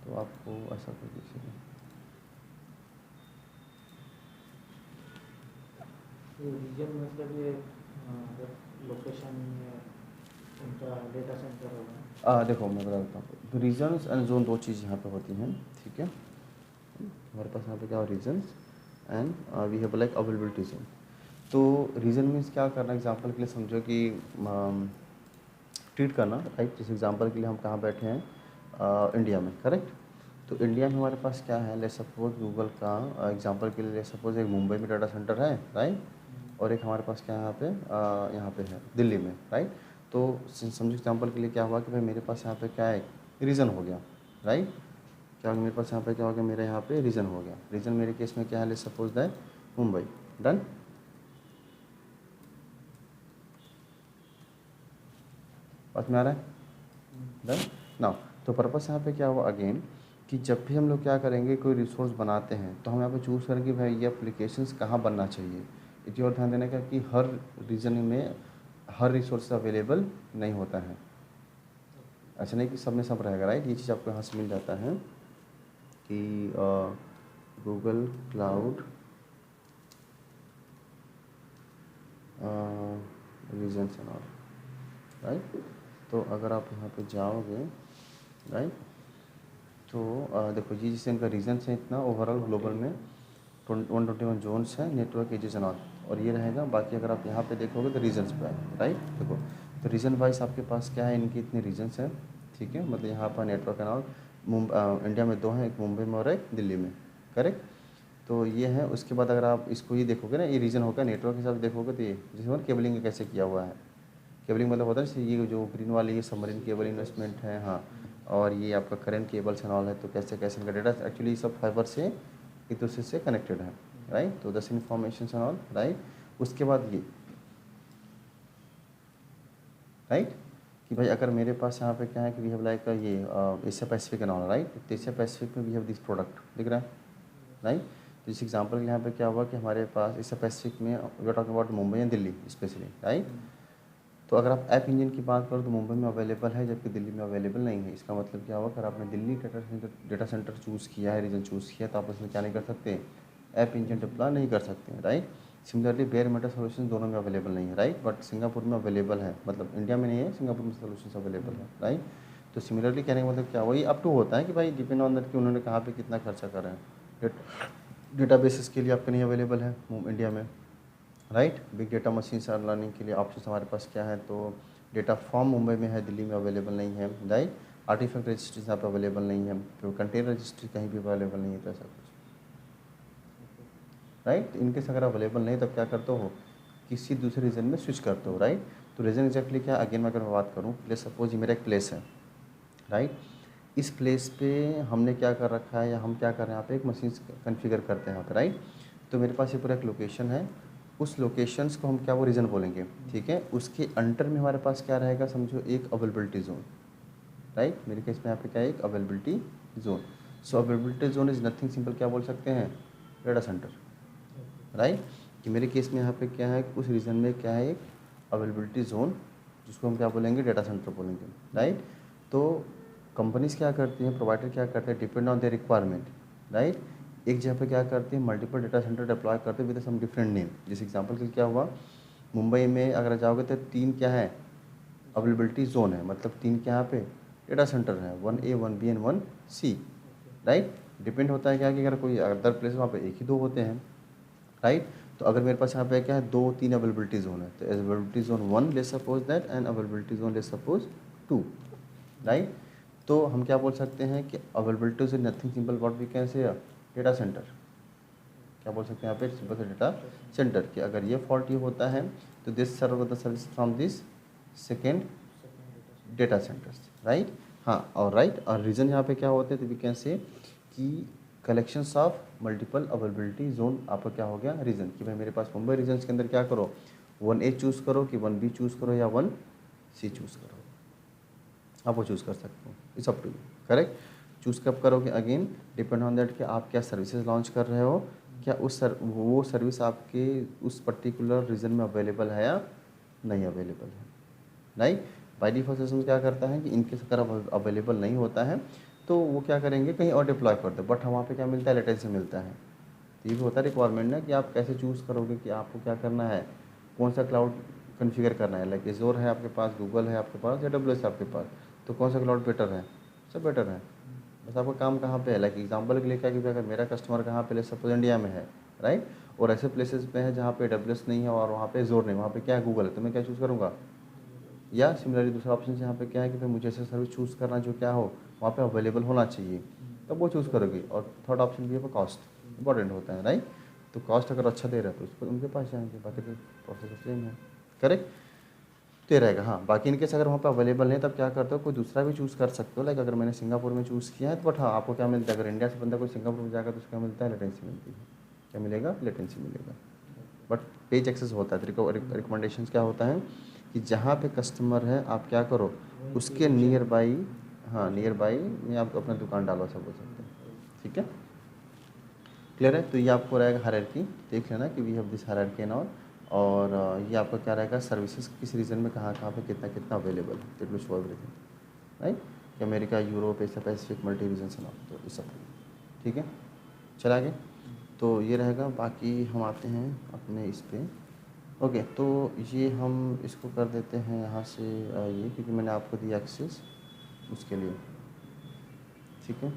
तो आपको ऐसा कुछ दिखेगा, रीजन मतलब ये लोकेशन में उनका डेटा सेंटर होगा। देखो मैं बता देता हूँ, तो रीजन्स एंड जोन 2 चीज़ यहाँ पे होती हैं, ठीक है। हमारे पास यहाँ पे क्या हो, regions and we have like availability zone. तो रीजन मीन्स क्या करना, एग्जांपल के लिए समझो कि ट्रीट करना, राइट। जैसे एग्जांपल के लिए हम कहाँ बैठे हैं, इंडिया में, करेक्ट। तो इंडिया में हमारे पास क्या है, ले सपोज गूगल का एग्जांपल के लिए ले सपोज एक मुंबई में डाटा सेंटर है, राइट, और एक हमारे पास क्या है यहाँ पे है दिल्ली में, राइट। तो समझो एग्जांपल के लिए क्या हुआ कि भाई मेरे पास यहाँ पे क्या है, रीजन हो गया, राइट। क्या हो गया मेरे पास यहाँ पे, क्या हो गया, मेरे यहाँ पे रीजन हो गया। रीजन मेरे केस में क्या है, ले सपोज दैट मुंबई, डन। बात में आ रहा है, डन नाउ। तो पर्पस यहाँ पे क्या हुआ अगेन कि जब भी हम लोग क्या करेंगे, कोई रिसोर्स बनाते हैं, तो हम यहाँ पे चूज़ करेंगे भाई ये एप्लीकेशंस कहाँ बनना चाहिए। एक और ध्यान देने का कि हर रीजन में हर रिसोर्स अवेलेबल नहीं होता है, ऐसा नहीं कि सब में सब रहेगा, राइट। ये चीज़ आपको यहाँ से मिल जाता है the Google Cloud regions and all, right. तो अगर आप यहाँ पे जाओगे, राइट, तो देखो ये जिससे इनका रीजन्स है इतना ओवरऑल ग्लोबल में 121 जोन्स हैं, नेटवर्क एजेस एंड ऑल, और ये रहेगा। बाकी अगर आप यहाँ पे देखोगे तो रीजन्स पे है, राइट। देखो तो रीजन वाइज आपके पास क्या है, इनके इतने रीजन्स हैं, ठीक है। मतलब यहाँ पर नेटवर्क एंड ऑल इंडिया में 2 हैं, एक मुंबई में और एक दिल्ली में, करेक्ट। तो ये है। उसके बाद अगर आप इसको ये देखोगे ना, ये रीजन होगा नेटवर्क के हिसाब से देखोगे तो ये जैसे मतलब केबलिंग कैसे किया हुआ है। केबलिंग मतलब होता है जैसे ये जो ग्रीन वाली ये सबमरीन केबल इन्वेस्टमेंट है, हाँ, और ये आपका करंट केबल्स एंड ऑल है। तो कैसे कैसे इनका डेटा एक्चुअली सब फाइबर से एक दूसरे से कनेक्टेड है, राइट। तो दस इन्फॉर्मेशन एंड ऑल, राइट। उसके बाद ये, राइट, कि भाई अगर मेरे पास यहाँ पे क्या है कि वी हैव लाइक ये Asia Pacific and all, right. तो एशिया पैसिफिक में वी हैव दिस प्रोडक्ट, दिख रहा है, राइट। तो इस एग्जांपल के यहाँ पे क्या हुआ कि हमारे पास एशिया पैसिफिक में we are talking about Mumbai and Delhi specially, right. तो अगर आप ऐप इंजन की बात करो तो मुंबई में अवेलेबल है जबकि दिल्ली में अवेलेबल नहीं है। इसका मतलब क्या हुआ, अगर आपने दिल्ली डेटा सेंटर चूज़ किया है, रीजन चूज़ किया, तो आप उसमें क्या नहीं कर सकते, ऐप इंजन डिप्लॉय नहीं कर सकते, right. Similarly bear metal solution दोनों में अवेलेबल नहीं है, राइट, बट सिंगापुर में अवेलेबल है, मतलब इंडिया में नहीं है, सिंगापुर में सोल्यूशन अवेलेबल है, राइट। तो सिमिलरली कहने का मतलब क्या, वही अप टू होता है कि भाई डिपेंड ऑन दैट कि उन्होंने कहाँ पे कितना खर्चा कर रहे हैं। डेटाबेसेस के लिए आपके नहीं अवेलेबल है इंडिया में, राइट। बिग डेटा मशीन और लर्निंग के लिए ऑप्शन हमारे पास क्या है, तो डेटा फॉर्म मुंबई में है, दिल्ली में अवेलेबल नहीं है, राइट। आर्टिफैक्ट रजिस्ट्री यहाँ पे अवेलेबल नहीं है, तो कंटेनर रजिस्ट्री कहीं भी अवेलेबल नहीं है, तो ऐसा कुछ, राइट। इनकेस अगर अवेलेबल नहीं तब क्या करते हो, किसी दूसरे रीजन में स्विच करते हो, राइट। तो रीजन एग्जैक्टली क्या, अगेन मैं अगर बात करूँ, प्लेस सपोज ये मेरा एक प्लेस है, राइट। इस प्लेस पे हमने क्या कर रखा है या हम क्या कर रहे हैं, यहाँ पे एक मशीन कन्फिगर करते हैं यहाँ पे, राइट। तो मेरे पास ये पूरा एक लोकेशन है, उस लोकेशंस को हम क्या वो रीजन बोलेंगे, ठीक है। उसके अंडर में हमारे पास क्या रहेगा, समझो एक अवेलेबिलिटी जोन, राइट। मेरे केस में यहाँ पे क्या है, एक availability zone. So availability zone is nothing simple, क्या बोल सकते हैं, डेटा सेंटर, राइट। कि मेरे केस में यहाँ पे क्या है, उस रीजन में क्या है, एक अवेलेबिलिटी जोन, जिसको हम क्या बोलेंगे, डेटा सेंटर बोलेंगे, राइट। तो कंपनीज क्या करती हैं, प्रोवाइडर क्या करते हैं, depend on their requirement, right. एक जगह पे क्या करते हैं, मल्टीपल डेटा सेंटर डिप्लॉय करते हैं विद सम डिफरेंट नेम। जिस एग्जांपल के लिए क्या हुआ, मुंबई में अगर जाओगे तो 3 क्या है, अवेलेबिलिटी जोन है, मतलब 3 क्या यहाँ पे डेटा सेंटर है, 1A 1B and 1C, right. Depend होता है क्या कि अगर कोई अदर प्लेस वहाँ पे 1 ही 2 होते हैं, राइट। तो अगर मेरे पास यहाँ पे क्या है, 2-3 अवेलेबिलिटी जोन है, तो availability zone 1 let's suppose that and availability zone let's suppose 2, right. तो हम क्या बोल सकते हैं कि availability is nothing simple what we can say, data centre, क्या बोल सकते हैं यहाँ पे, सिंपल से डेटा सेंटर। कि अगर ये फॉल्ट ये होता है तो this serve the service from this second data centres, right. हाँ, और राइट, और रीजन यहाँ पे क्या होते हैं, तो वी कैन से कि collections of multiple availability zone आपका क्या हो गया, रीजन। कि भाई मेरे पास मुंबई रीजन के अंदर क्या करो, 1A चूज़ करो कि 1B चूज़ करो या 1C चूज़ करो, आप वो चूज़ कर सकते हो, it's up to you, correct. Choose कब करोगे, अगेन डिपेंड ऑन दैट कि आप क्या सर्विसेज लॉन्च कर रहे हो, क्या वो सर्विस आपके उस पर्टिकुलर रीजन में अवेलेबल है या नहीं अवेलेबल है, राइट। बाय डिफॉल्ट सिस्टम क्या करता है कि इनकेस अगर अवेलेबल नहीं होता है तो वो क्या करेंगे, कहीं और डिप्लॉय कर दो, बट वहाँ पे क्या मिलता है, लेटेंसी मिलता है। तो ये भी होता है रिक्वायरमेंट ना कि आप कैसे चूज़ करोगे कि आपको क्या करना है, कौन सा क्लाउड कन्फिगर करना है। लाइक एज़ोर है आपके पास, गूगल है आपके पास, AWS है आपके पास, तो कौन सा क्लाउड बेटर है, सब बेटर है। बस आपका काम कहाँ पे है, लाइक एग्जांपल के लिए क्या कि अगर मेरा कस्टमर कहाँ पे, सपोज इंडिया में है, राइट, और ऐसे प्लेसेस पे है जहाँ पे AWS नहीं है और वहाँ पे एज़ोर नहीं, वहाँ पे क्या है, गूगल है, तो मैं क्या चूज़ करूँगा। या सिमिलरली दूसरा ऑप्शन यहाँ पे क्या है कि भाई मुझे ऐसा सर्विस चूज़ करना जो क्या हो वहाँ पे अवेलेबल होना चाहिए, तब वो चूज़ करोगे। और थर्ड ऑप्शन भी है कॉस्ट, इंपॉर्टेंट होता है, राइट। तो कॉस्ट अगर अच्छा दे रहा है तो उसको उनके पास जाएंगे, बाकी तो प्रोसेस सेम है, करेक्ट। तो ये रहेगा। हाँ, बाकी इनकेस अगर वहाँ पे अवेलेबल नहीं तब क्या करते हो, कोई दूसरा भी चूज़ कर सकते हो। लाइक अगर मैंने सिंगापुर में चूज़ किया है तो बट हाँ, आपको क्या मिलता है, अगर इंडिया से बंदा कोई सिंगापुर में जाएगा तो उसको क्या मिलता है, लेटेंसी मिलती है। क्या मिलेगा, लेटेंसी मिलेगा, बट पेज एक्सेस होता है। रिकमेंडेशन क्या होता है कि जहाँ पे कस्टमर है आप क्या करो, उसके नियर बाई, हाँ नियर बाई में आप अपना दुकान डालो, सब बोल सकते हैं, ठीक है, क्लियर है। तो ये आपको रहेगा हायरार्की, देख लेना कि we have this hierarchy and all. और ये आपका क्या रहेगा, सर्विसेज किस रीजन में कहाँ कहाँ पे कितना कितना अवेलेबल है, it will show everything, right. कि America, Europe, Asia Pacific, multi region and all, तो इस सब, ठीक है, चला आगे। तो ये रहेगा, बाकी हम आते हैं अपने इस पे। ओके, तो ये हम इसको कर देते हैं यहाँ से ये, क्योंकि मैंने आपको दिया एक्सेस उसके लिए, ठीक है।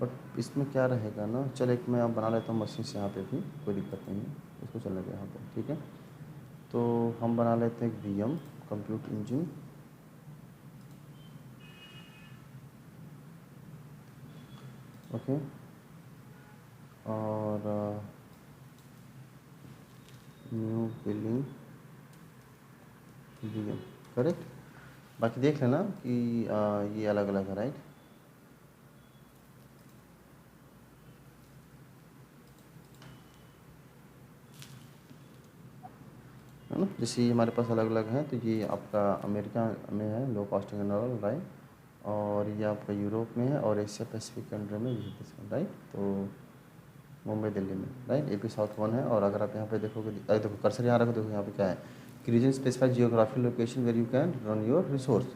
बट इसमें क्या रहेगा ना, चल एक मैं आप बना लेता हूँ मशीन से यहाँ पे भी, कोई दिक्कत नहीं है, इसको चलने दें यहाँ पे, ठीक है। तो हम बना लेते हैं एक VM कंप्यूट इंजन, ओके। और न्यू बिलिंग VM, करेक्ट। बाकी देख लेना कि ये अलग अलग है, राइट। है ना, जैसे ये हमारे पास अलग अलग है, तो ये आपका अमेरिका में है, लो कॉस्टिंग एंड ऑल, राइट। और ये आपका यूरोप में है, और एशिया पैसिफिक कंट्री में ये राइट। तो मुंबई दिल्ली में, राइट। AP साउथ 1 है। और अगर आप यहाँ पे देखोगे, अरे देखो कर्सर यहाँ रखो, देखो यहाँ पे क्या है कि region specified geographical location where you can run your resource.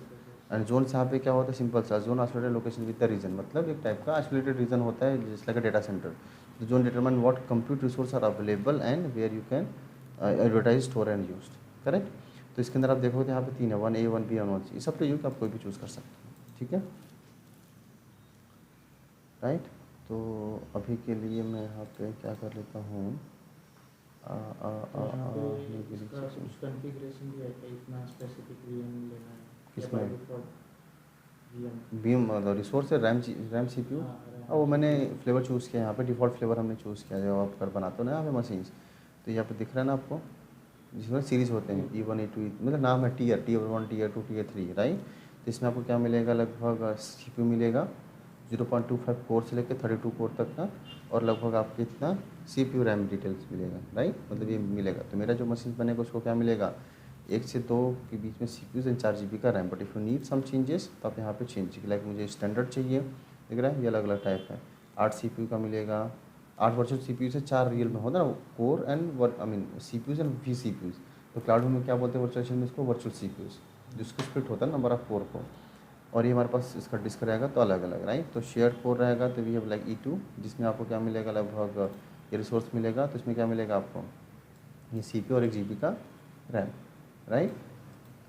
And zone यहाँ पे क्या होता है, सिंपल सा, zone isolated location with the region, मतलब एक टाइप का आइसोलेटेड रीजन होता है, just like a data center. The zone determine what compute resource are available and where you can advertise, store and use, correct. तो इसके अंदर आप देखोगे यहाँ पे 3 है, 1A 1B और 1C, सब तो यू आप कोई भी चूज़ कर सकते हो, ठीक है, राइट। तो अभी के लिए मैं यहाँ पे क्या कर लेता हूँ, इसका कुछ कॉन्फ़िगरेशन भी है कि इतना स्पेसिफिक VM लेना है, किसमें? VM बीम मतलब रिसोर्स है, रैम CPU। हाँ, वो मैंने फ्लेवर चूज़ किया यहाँ पे, डिफ़ॉल्ट फ्लेवर हमने चूज़ किया, जो आप कर बनाते हो ना यहाँ पे मशीन्स। तो यहाँ पे दिख रहा है ना आपको, जिसमें सीरीज़ होते हैं E1 E2 मतलब नाम है tier, Tier 1 Tier 2 Tier 3, right. तो इसमें आपको क्या मिलेगा, लगभग CPU मिलेगा 0.25 कोर से लेकर 32 कोर तक का, और लगभग आपको इतना CPU रैम डिटेल्स मिलेगा, राइट, मतलब ये मिलेगा। तो मेरा जो मशीन बनेगा उसको क्या मिलेगा, 1 से 2 के बीच में CPU एंड 4 GB का RAM. But if you need some changes तो आप यहाँ पे चेंज, लाइक मुझे स्टैंडर्ड चाहिए, दिख रहा है, ये अलग अलग टाइप है। 8 CPU का मिलेगा, 8 वर्चुअल CPU से 4 रियल में होता है ना, core and I mean CPUs and vCPUs। तो क्लाउड में क्या बोलते हैं वर्चुअलाइजेशन में, इसको वर्चुअल CPUs, जिसको स्प्लिट होता है नंबर ऑफ कोर को। और ये हमारे पास इसका डिस्क रहेगा तो अलग अलग, राइट। तो शेयर कोर रहेगा तो वी हैव लाइक E2, जिसमें आपको क्या मिलेगा, लगभग ये रिसोर्स मिलेगा। तो इसमें क्या मिलेगा आपको, ये CPU और 1 GB का रैम, राइट।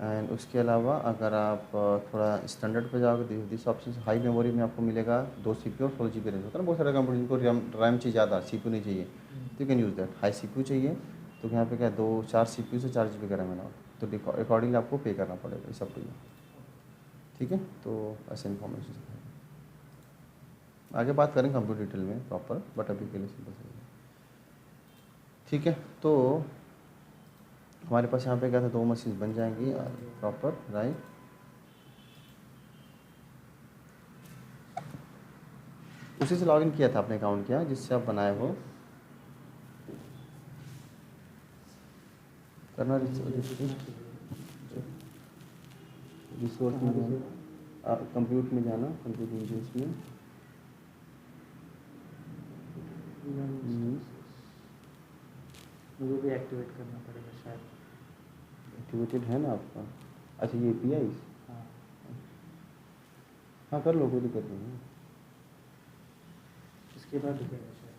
एंड उसके अलावा अगर आप थोड़ा स्टैंडर्ड पे जाओगे तो दिस ऑप्शन, हाई मेमोरी में आपको मिलेगा 2 CPU और 16 GB रैम। होता है ना बहुत सारे कंप्यूटर जिनको रैम चाहिए ज़्यादा, CPU नहीं चाहिए, तो you can use that. High CPU चाहिए तो यहाँ पे क्या 4 CPU से 4 GB का रैम है, तो अकॉर्डिंगली आपको पे करना पड़ेगा, ये सब पे, ठीक है। तो ऐसे इन्फॉर्मेशन आगे बात करें कंप्यूटर डिटेल में प्रॉपर, बट अभी के लिए सिंपल सही है, ठीक है। तो हमारे पास यहाँ पे क्या था, 2 मशीन बन जाएंगी प्रॉपर, राइट। उसी से लॉगिन किया था आपने, अकाउंट किया जिससे आप बनाए हो, करना रिसोर्स में जाना, कंप्यूट में जाना, कंप्यूट इंजन्स में, मुझे भी एक्टिवेट करना पड़ेगा शायद। एक्टिवेटेड है ना आपका, अच्छा ये API, हाँ, हाँ कर लो, कोई दिक्कत नहीं है। इसके बाद दिखेगा शायद।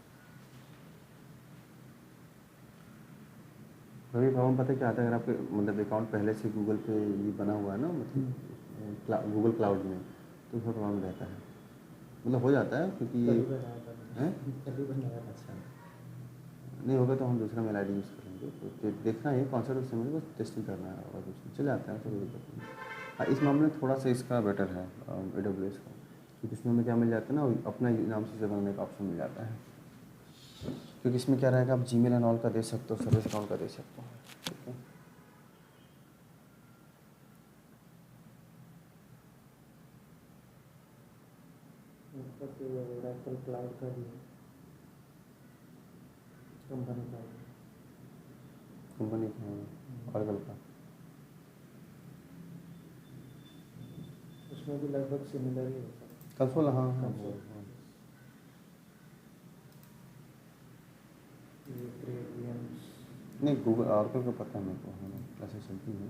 कभी प्रॉब्लम पता है क्या आता है, अगर आपके मतलब अकाउंट पहले से गूगल पे ये बना हुआ है ना, मतलब गूगल क्लाउड में, तो थोड़ा प्रॉब्लम रहता है, मतलब हो जाता है क्योंकि ये हैं, अच्छा नहीं होगा तो हम दूसरा मेल ID यूज़ करेंगे। तो देखना है कौन सा उससे मुझे बस टेस्टिंग करना है, और कुछ नहीं, चले जाता है, कोई दिक्कत नहीं। हाँ, इस मामले में थोड़ा सा इसका बेटर है AWS का, क्योंकि इसमें हमें क्या मिल जाता है ना, अपना नाम से बनाने का ऑप्शन मिल जाता है, क्योंकि इसमें क्या रहेगा, आप Gmail एंड ऑल का दे सकते हो, सर्विस अकाउंट का दे सकते हो, ठीक है। ओरेकल क्लाउड का भी है, कंपनी का भी। कंपनी का ऑरेकल का, उसमें भी लगभग सिमिलर ही होता है। कंसोल, हाँ हाँ कंसोल। ये क्रिएट VMs, नहीं गूगल ऑरेकल का पता है मेरे को, हाँ ऐसे चलती है,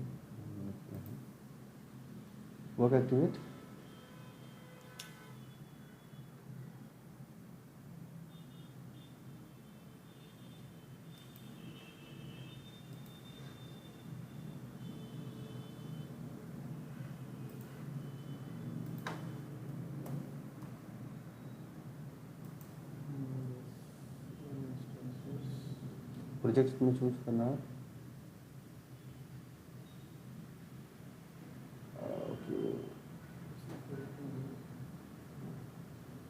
वर्क एक्टिवेट, प्रोजेक्ट में चूज करना है। ओके,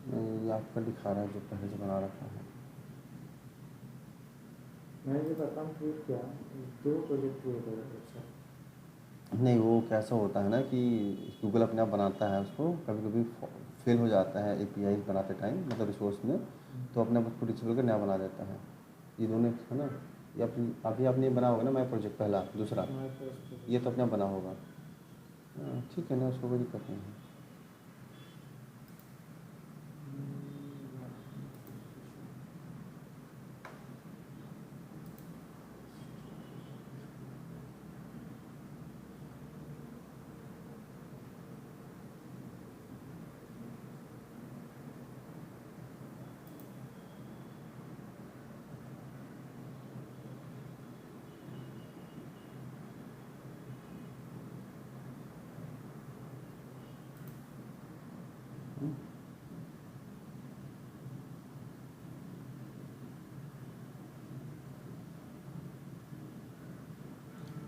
नहीं ये आपका दिखा रहा है जो पहले से बना रखा है। मैंने जब अकाउंट क्रिएट किया 2 प्रोजेक्ट क्रिएट हो गए सर। नहीं वो कैसा होता है ना कि गूगल अपने आप बनाता है उसको, कभी कभी फेल हो जाता है एपीआई बनाते टाइम, मतलब रिसोर्स में, तो अपने आप उसको डिसेबल कर नया बना देता है। ये दोनों है ना, ये अभी आपने बना होगा ना माई प्रोजेक्ट पहला, दूसरा हमारे पास ये तो अपने आप बना होगा। हाँ, ठीक है ना, उसको कोई दिक्कत नहीं है।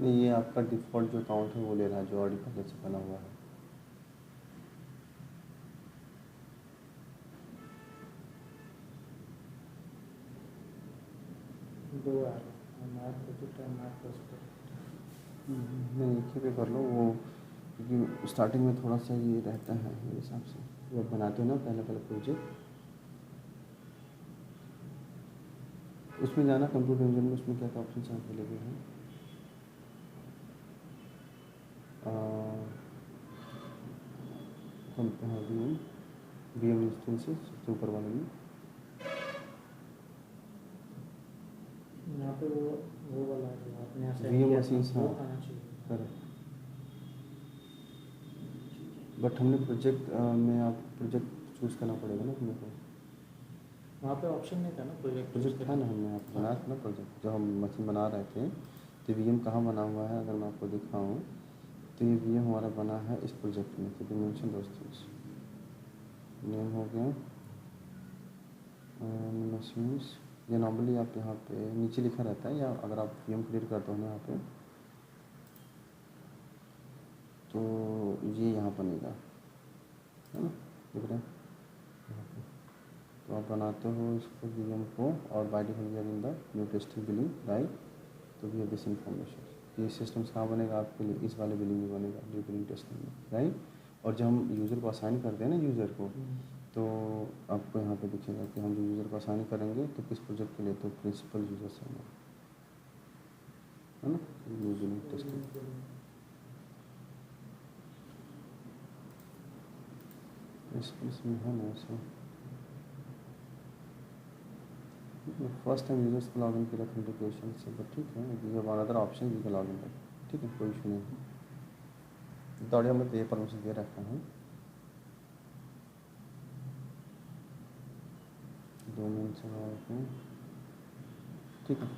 नहीं ये आपका डिफ़ॉल्ट जो अकाउंट है वो ले रहा है, जो ऑलरेडी पहले से बना हुआ है। दो आ रहे हैं, हमारे प्रोजेक्ट है, हमारे पास नहीं एक ही पे कर लो वो, क्योंकि स्टार्टिंग में थोड़ा सा ये रहता है मेरे हिसाब से, जब बनाते हो ना पहले पहले प्रोजेक्ट, उसमें जाना कंप्यूटर इंजन में, उसमें क्या क्या ऑप्शन अवेलेबल हैं। वी एम इंस्टेंसेस सबसे ऊपर वाले में, यहाँ पे वो वाला जो आपने यहाँ set VM किया था, machines, वो हाँ। आना चाहिए। करेक्ट, बट हमने प्रोजेक्ट में आप प्रोजेक्ट चूज़ करना पड़ेगा ना अपने को। वहाँ पे ऑप्शन नहीं था ना प्रोजेक्ट था ना, हमने यहाँ पे बनाया था ना प्रोजेक्ट, जो हम मशीन बना रहे थे। तो वीएम कहाँ बना हुआ है, अगर मैं आपको दिखाऊँ तो ये वीएम हमारा बना है इस प्रोजेक्ट में। तो डिमेंशन दोस्तों नेम हो गया मशीन्स, ये नॉर्मली आप यहाँ पे नीचे लिखा रहता है, या अगर आप वीएम क्रिएट करते हो ना यहाँ पे, तो ये यहाँ बनेगा, है ना, दिख रहा है यहाँ पे। तो आप बनाते हो इसको वीएम को, और by default we are in the new testing billing, right. तो वी हैव दिस इन्फॉर्मेशन, ये सिस्टम्स कहाँ बनेगा आपके लिए, इस वाले बिलिंग में बनेगा, न्यू बिलिंग टेस्टिंग में, राइट। और जब हम यूज़र को असाइन करते हैं ना यूज़र को, तो आपको यहाँ पे दिखेगा कि हम जो यूज़र को असाइन करेंगे तो किस प्रोजेक्ट के लिए, तो प्रिंसिपल यूज़र्स है ना, न्यू बिलिंग टेस्टिंग। इसमें है ना ऐसा, फर्स्ट टाइम यूजर्स को लॉगिन किया ऑथेंटिकेशन से, बट ठीक है, ये another option you can login कर, ठीक है, कोई इशू नहीं है। दौड़िया में तो ये परमिशन दे रखा है, डोमेन से ठीक है,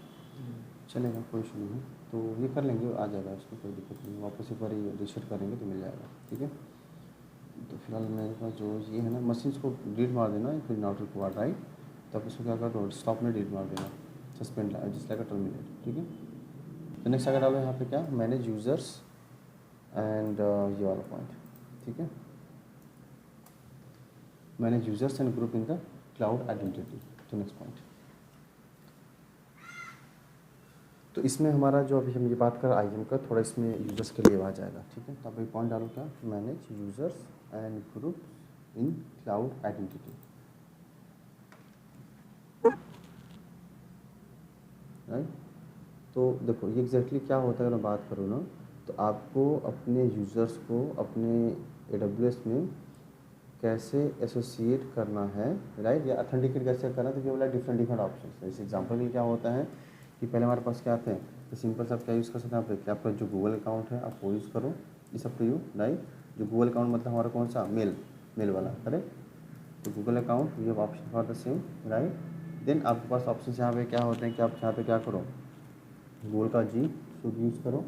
चलेगा, कोई इशू नहीं है। तो ये कर लेंगे, आ जाएगा, इसमें कोई दिक्कत नहीं है, वापस एक बार रजिस्टर करेंगे तो मिल जाएगा, ठीक है। तो फिलहाल मेरे पास जो ये है ना, मशीन्स को डिलीट मार देना, फिर नॉट रिक्वायर्ड, राइट। तो आप इसको क्या कर दो, स्टॉप में डिलीट मार देना, सस्पेंड जस्ट लाइक अ टर्मिनेट, ठीक है। तो नेक्स्ट अगर डालो यहाँ पे क्या, मैनेज यूज़र्स एंड ये वाला पॉइंट, ठीक है, manage users and group in the cloud identity. तो नेक्स्ट पॉइंट, तो इसमें हमारा जो अभी हम ये बात कर आईएम का, थोड़ा इसमें यूज़र्स के लिए आ जाएगा, ठीक है। तो आप एक पॉइंट डालो क्या, manage users and group in cloud identity, right. तो देखो ये एग्जैक्टली क्या होता है, अगर मैं बात करूँ ना, तो आपको अपने यूज़र्स को अपने AWS में कैसे एसोसिएट करना है, राइट, या अथेंटिकेट कैसे करना है, तो ये वाला डिफरेंट ऑप्शन है। इस एग्जांपल के लिए क्या होता है कि पहले हमारे पास क्या थे, तो सिंपल सा आप क्या यूज़ कर सकते हैं, आप क्या आपका जो गूगल अकाउंट है आप वो यूज़ करो, is up to you, right. जो गूगल अकाउंट मतलब हमारा कौन सा, मेल वाला, करेक्ट। तो Google account we have option for the same, right. Then आपके पास ऑप्शन यहाँ पे क्या होते हैं कि आप यहाँ पे क्या करो, गूगल का जी शुड यूज़ करो,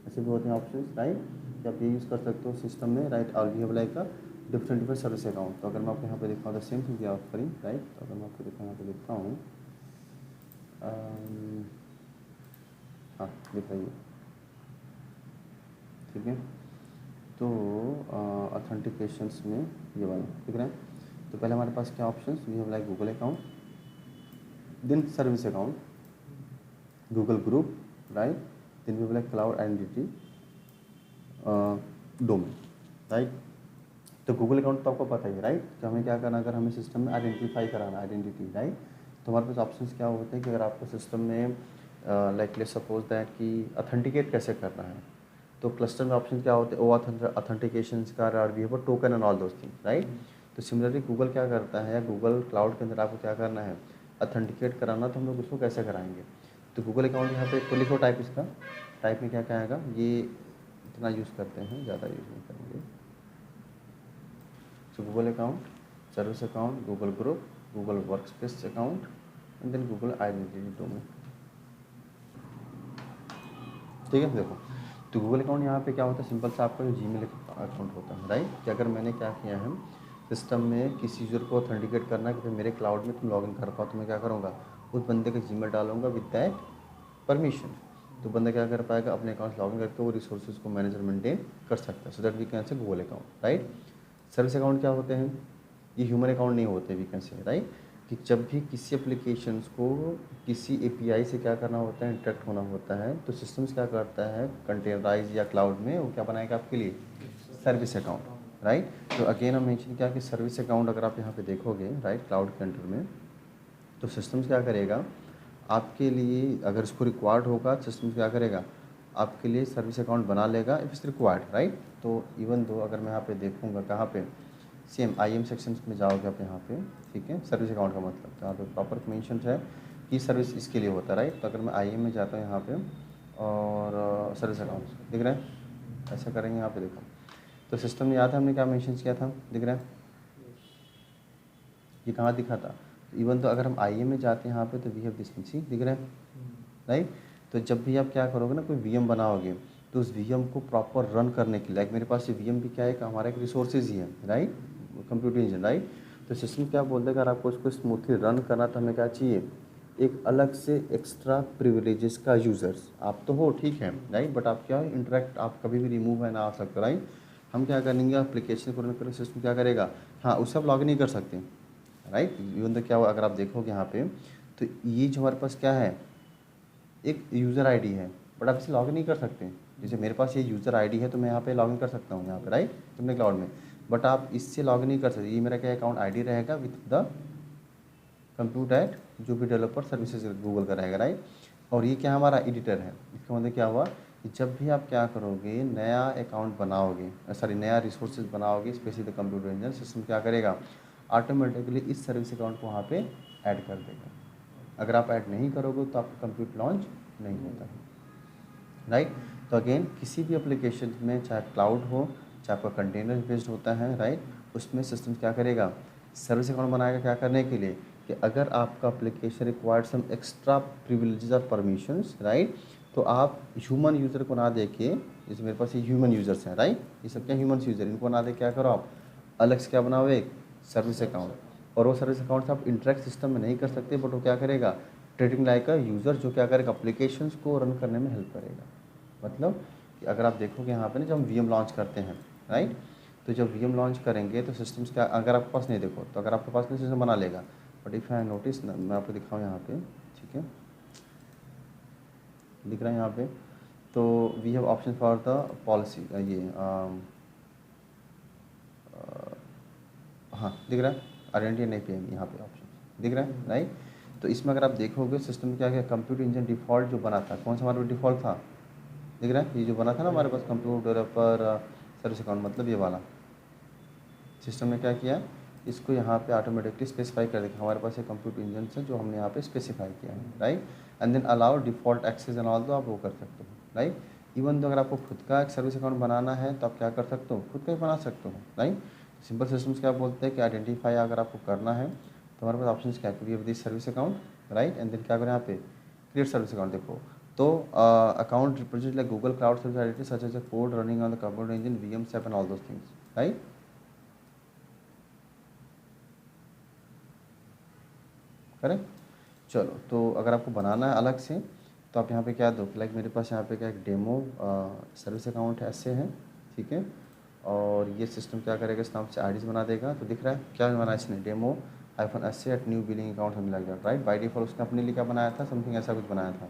ऐसे भी होते हैं ऑप्शन, राइट, कि आप ये यूज़ कर सकते हो सिस्टम में, राइट। और वी हैव लाइक का डिफरेंट सर्विस अकाउंट। तो अगर मैं आपको यहाँ पे दिखाऊँ the same thing we are offering, right. तो अगर मैं आपको यहाँ पे देखता हूँ हाँ दिखाइए, ठीक है। तो ऑथेंटिकेशंस में ये वाला दिख रहा है। तो पहले हमारे पास क्या options, we have like Google account, then service account, Google group, right, then we have like cloud identity, domain, right. तो गूगल अकाउंट तो आपको पता ही है, राइट, कि हमें क्या करना, अगर हमें सिस्टम में आइडेंटिफाई कराना, आइडेंटिटी, राइट, तो हमारे पास ऑप्शंस क्या होते हैं कि अगर आपको सिस्टम में लाइक लेट्स सपोज दैट कि ऑथेंटिकेट कैसे करना है, तो क्लस्टर में ऑप्शन क्या होते हैं, ओ ऑथेंटिकेशन का, we have token and all those things, right. तो सिमिलरली गूगल क्या करता है, गूगल क्लाउड के अंदर आपको क्या करना है, ऑथेंटिकेट कराना, तो हम लोग उसको कैसे कराएंगे। तो गूगल अकाउंट यहाँ पे तो लिखो टाइप, इसका टाइप में क्या क्या आएगा, ये इतना यूज़ करते हैं, ज़्यादा यूज़ नहीं करेंगे। So Google account, service account, Google group, Google workspace account, and then Google identity domain। ठीक है, देखो तो Google अकाउंट यहाँ पे क्या होता है, सिंपल सा आपका जो Gmail अकाउंट होता है, राइट, कि अगर मैंने क्या किया है सिस्टम में किसी यूज़र को ऑथेंटिकेट करना है कि भाई मेरे क्लाउड में तुम लॉगिन कर पाओ, तो मैं क्या करूँगा, उस बंदे का Gmail डालूंगा विद दैट परमिशन, तो बंदा क्या कर पाएगा, अपने अकाउंट लॉगिन करके वो रिसोर्सेज को मैनेजर मेंटेन कर सकता है। So that we can say Google account, right. Service account क्या होते हैं, ये ह्यूमन अकाउंट नहीं होते, वी कैन से, राइट, कि जब भी किसी एप्लीकेशंस को किसी एपीआई से क्या करना होता है, इंटरेक्ट होना होता है, तो सिस्टम्स क्या करता है, कंटेनराइज या क्लाउड में वो क्या बनाएगा आपके लिए, सर्विस अकाउंट, राइट। तो अगेन हम मेंशन किया कि सर्विस अकाउंट अगर आप यहाँ पे देखोगे, राइट, क्लाउड के अंडर में, तो सिस्टम्स क्या करेगा आपके लिए, अगर इसको रिक्वायर्ड होगा, सिस्टम्स क्या करेगा आपके लिए सर्विस अकाउंट बना लेगा इफ इट्स रिक्वायर्ड, राइट। तो इवन दो अगर मैं यहाँ पे देखूँगा, कहाँ पे, सेम आईएम सेक्शंस में जाओगे आप यहाँ पे, ठीक है, सर्विस अकाउंट का मतलब, तो यहाँ पे प्रॉपर मेंशन है कि सर्विस इसके लिए होता है, राइट। तो अगर मैं आईएम में जाता हूँ यहाँ पे और सर्विस अकाउंट दिख रहा है, ऐसा करेंगे यहाँ पे, देखो तो सिस्टम में याद है हमने क्या मेंशन किया था, दिख रहा है, ये कहाँ दिखा था, इवन तो अगर हम आईएम में जाते हैं यहाँ पे, तो वी हैव दिस थिंग दिख रहा है, राइट। तो जब भी आप क्या करोगे ना, कोई वीएम बनाओगे, तो उस वीएम को प्रॉपर रन करने के लिए, मेरे पास ये वीएम भी क्या है, हमारा एक रिसोर्सेज ही है, राइट, कंप्यूटर इंजन, राइट। तो सिस्टम क्या बोलता है, अगर आपको उसको स्मूथली रन करना, तो हमें क्या चाहिए, एक अलग से एक्स्ट्रा प्रिविलेजेस का यूज़र्स, आप तो हो ठीक है, राइट, बट आप क्या इंटरेक्ट, आप कभी भी रिमूव है ना आ सकते, राइट। हम क्या करेंगे, एप्लीकेशन को रन करें, सिस्टम क्या करेगा, हाँ उससे आप लॉग इन नहीं कर सकते, राइट। इवन तो क्या हुआ, अगर आप देखोगे यहाँ पे, तो ये जो हमारे पास क्या है, एक यूज़र आईडी है, बट आप इसे लॉगिन नहीं कर सकते। जैसे मेरे पास ये यूज़र आईडी है, तो मैं यहाँ पे लॉगिन कर सकता हूँ यहाँ पे, राइट, अपने क्लाउड में, बट आप इससे लॉगिन नहीं कर सकते। ये मेरा क्या अकाउंट आईडी रहेगा विथ द कंप्यूटर एट जो भी डेवलपर सर्विसेज गूगल का रहेगा, राइट। और ये क्या हमारा एडिटर है, इसका मतलब क्या हुआ कि जब भी आप क्या करोगे, नया अकाउंट बनाओगे, सॉरी नया रिसोर्सेज बनाओगे, specially the computer engine, system क्या करेगा, ऑटोमेटिकली इस सर्विस अकाउंट को वहाँ पे ऐड कर देगा। अगर आप ऐड नहीं करोगे तो आपका कंप्यूटर लॉन्च नहीं होता है, राइट। तो अगेन किसी भी एप्लीकेशन में, चाहे क्लाउड हो, चाहे आपका कंटेनर बेस्ड होता है, राइट, उसमें सिस्टम क्या करेगा, सर्विस अकाउंट बनाएगा, क्या करने के लिए, कि अगर आपका application required some extra privileges और परमिशंस, राइट, तो आप ह्यूमन यूज़र को ना देके, जैसे मेरे पास ये ह्यूमन यूज़र्स हैं, राइट, ये सब क्या ह्यूमन यूज़र, इनको ना दे क्या करो आप अलग से क्या बनाओ, एक सर्विस अकाउंट, और वो सर्विस अकाउंट से आप इंटरेक्ट सिस्टम में नहीं कर सकते, बट वो क्या करेगा, ट्रेडिंग लाइक अ यूज़र, जो क्या करेगा, एप्लीकेशंस को रन करने में हेल्प करेगा। मतलब कि अगर आप देखोगे यहाँ पे ना, जब हम वीएम लॉन्च करते हैं, राइट, तो जब वीएम लॉन्च करेंगे तो सिस्टम्स क्या, अगर आपके पास नहीं, देखो तो अगर आपके पास नहीं, सिस्टम बना लेगा, बट इफ़ आई नोटिस, मैं आपको दिखाऊँ यहाँ पे, ठीक है, दिख रहा है यहाँ पे, तो we have option for the policy, ये हाँ दिख रहा है, आइडेंटिटी नहीं पे यहाँ पे ऑप्शन दिख रहा है, राइट। तो इसमें अगर आप देखोगे सिस्टम क्या क्या, कंप्यूटर इंजन डिफ़ॉल्ट जो बना था, कौन सा हमारा डिफ़ॉल्ट था, दिख रहा है, ये जो बना था ना हमारे पास, कंप्यूटर डेवलपर सर्विस अकाउंट, मतलब ये वाला सिस्टम ने क्या किया, इसको यहाँ पे ऑटोमेटिकली स्पेसिफाई कर देखा, हमारे पास ये कंप्यूटर इंजन है जो हमने यहाँ पे स्पेसिफाई किया है, right. And then allow default access and all, तो आप वो कर सकते हो, राइट। इवन तो अगर आपको खुद का एक सर्विस अकाउंट बनाना है, तो आप क्या कर सकते हो, खुद का ही बना सकते हो, राइट। सिंपल सिस्टम्स क्या बोलते हैं कि आइडेंटिफाई अगर आपको करना है, तो हमारे पास ऑप्शन क्या है, we have this service account, right, and then क्या करें यहाँ पे क्रिएट सर्विस अकाउंट, देखो तो account represent like Google cloud service identity such as a code running on the computer engine VM SAP and all those things, right. Correct. चलो, तो अगर आपको बनाना है अलग से तो आप यहाँ पे क्या दो, लाइक मेरे पास यहाँ पे क्या एक डेमो सर्विस अकाउंट ऐसे है, ठीक है। और ये सिस्टम क्या करेगा, इस नाम से आईडीज बना देगा। तो दिख रहा है क्या बनाया इसने, डेमो हाइफन ऐसे एट न्यू बिलिंग अकाउंट हमें लग जाएगा, राइट। बाई डिफॉल्ट उसने अपने लिए क्या बनाया था, समथिंग ऐसा कुछ बनाया था,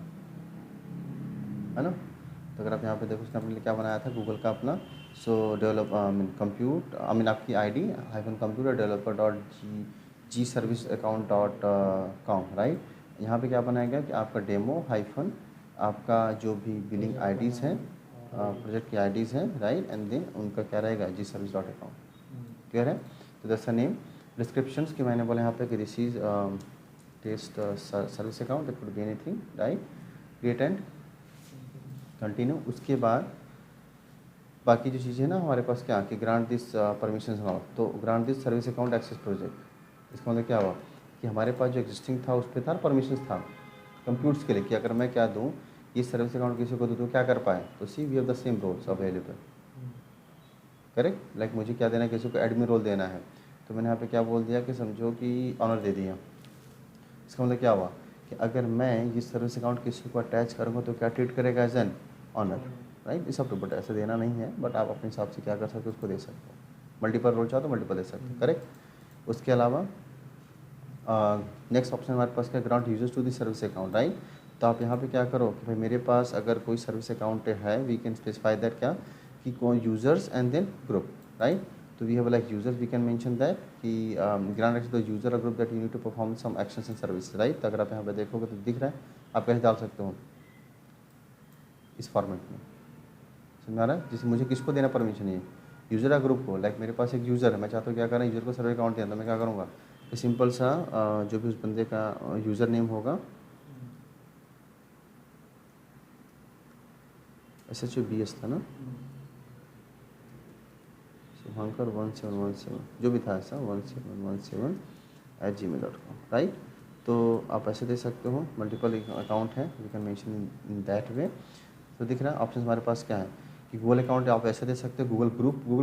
है ना। तो अगर आप यहाँ पे देखो उसने अपने लिए क्या बनाया था, गूगल का अपना, सो डेवलप कंप्यूट आपकी ID hyphen computer developer dot G service account dot com, right. यहाँ पे क्या बनाएगा कि आपका डेमो हाइफन आपका जो भी बिलिंग आईडीज़ हैं, प्रोजेक्ट की आईडीज़ हैं, राइट, एंड देन उनका क्या रहेगा, जी सर्विस डॉट अकाउंट, क्लियर है। तो दैट्स द नेम। डिस्क्रिप्शंस की मैंने बोला यहाँ पे कि this is test service account, it could be anything, right. Create and continue. उसके बाद बाकी जो चीज़ें ना हमारे पास क्या कि ग्रांट दिस परमिशन अकाउंट, तो grant this service account access project, इसका मतलब क्या हुआ कि हमारे पास जो एग्जिस्टिंग था उस पर था परमिशन था कंप्यूटर्स के लिए, कि अगर मैं क्या दूँ ये सर्विस अकाउंट किसी को दूँ तो क्या कर पाए, तो see we have the same roles available, correct. Like मुझे क्या देना है, किसी को एडमिन रोल देना है, तो मैंने यहाँ पे क्या बोल दिया कि समझो कि ऑनर दे दिया। इसका मतलब क्या हुआ कि अगर मैं ये सर्विस अकाउंट किसी को अटैच करूँगा तो क्या ट्रीट करेगा, एज एन ऑनर, राइट। इस सब बट ऐसे देना नहीं है, बट आप अपने हिसाब से क्या कर सकते हो उसको दे सकते हो। मल्टीपल रोल चाहो तो मल्टीपल दे सकते हो, करेक्ट। उसके अलावा नेक्स्ट ऑप्शन हमारे पास क्या, grant users to the service account, right. तो आप यहाँ पे क्या करो कि भाई मेरे पास अगर कोई सर्विस अकाउंट है, वी कैन स्पेसिफाई दैट क्या कि कौन users and then group, right. तो we have like users, we can mention that कि grant access the user group that you need to perform some actions and service, right. तो अगर आप यहाँ पे देखोगे तो दिख रहा है, आप कैसे डाल सकते हो इस फॉर्मेट में, समझ आ रहा है। जैसे मुझे किसको देना परमिशन है, यूज़र या ग्रुप को। लाइक मेरे पास एक यूज़र है, मैं चाहता हूँ क्या करें, यूज़र को सर्वे अकाउंट दिया, तो मैं क्या करूँगा, ये सिंपल सा जो भी उस बंदे का यूज़र नेम होगा, SHOBS था ना, शुभंकर 1717 जो भी था ऐसा 1717@gmail.com, राइट। तो आप ऐसे दे सकते हो, मल्टीपल अकाउंट है, you can mention in that way. तो दिख रहा है ऑप्शन हमारे पास क्या है कि गूगल अकाउंट आप ऐसे दे सकते हो, गूगल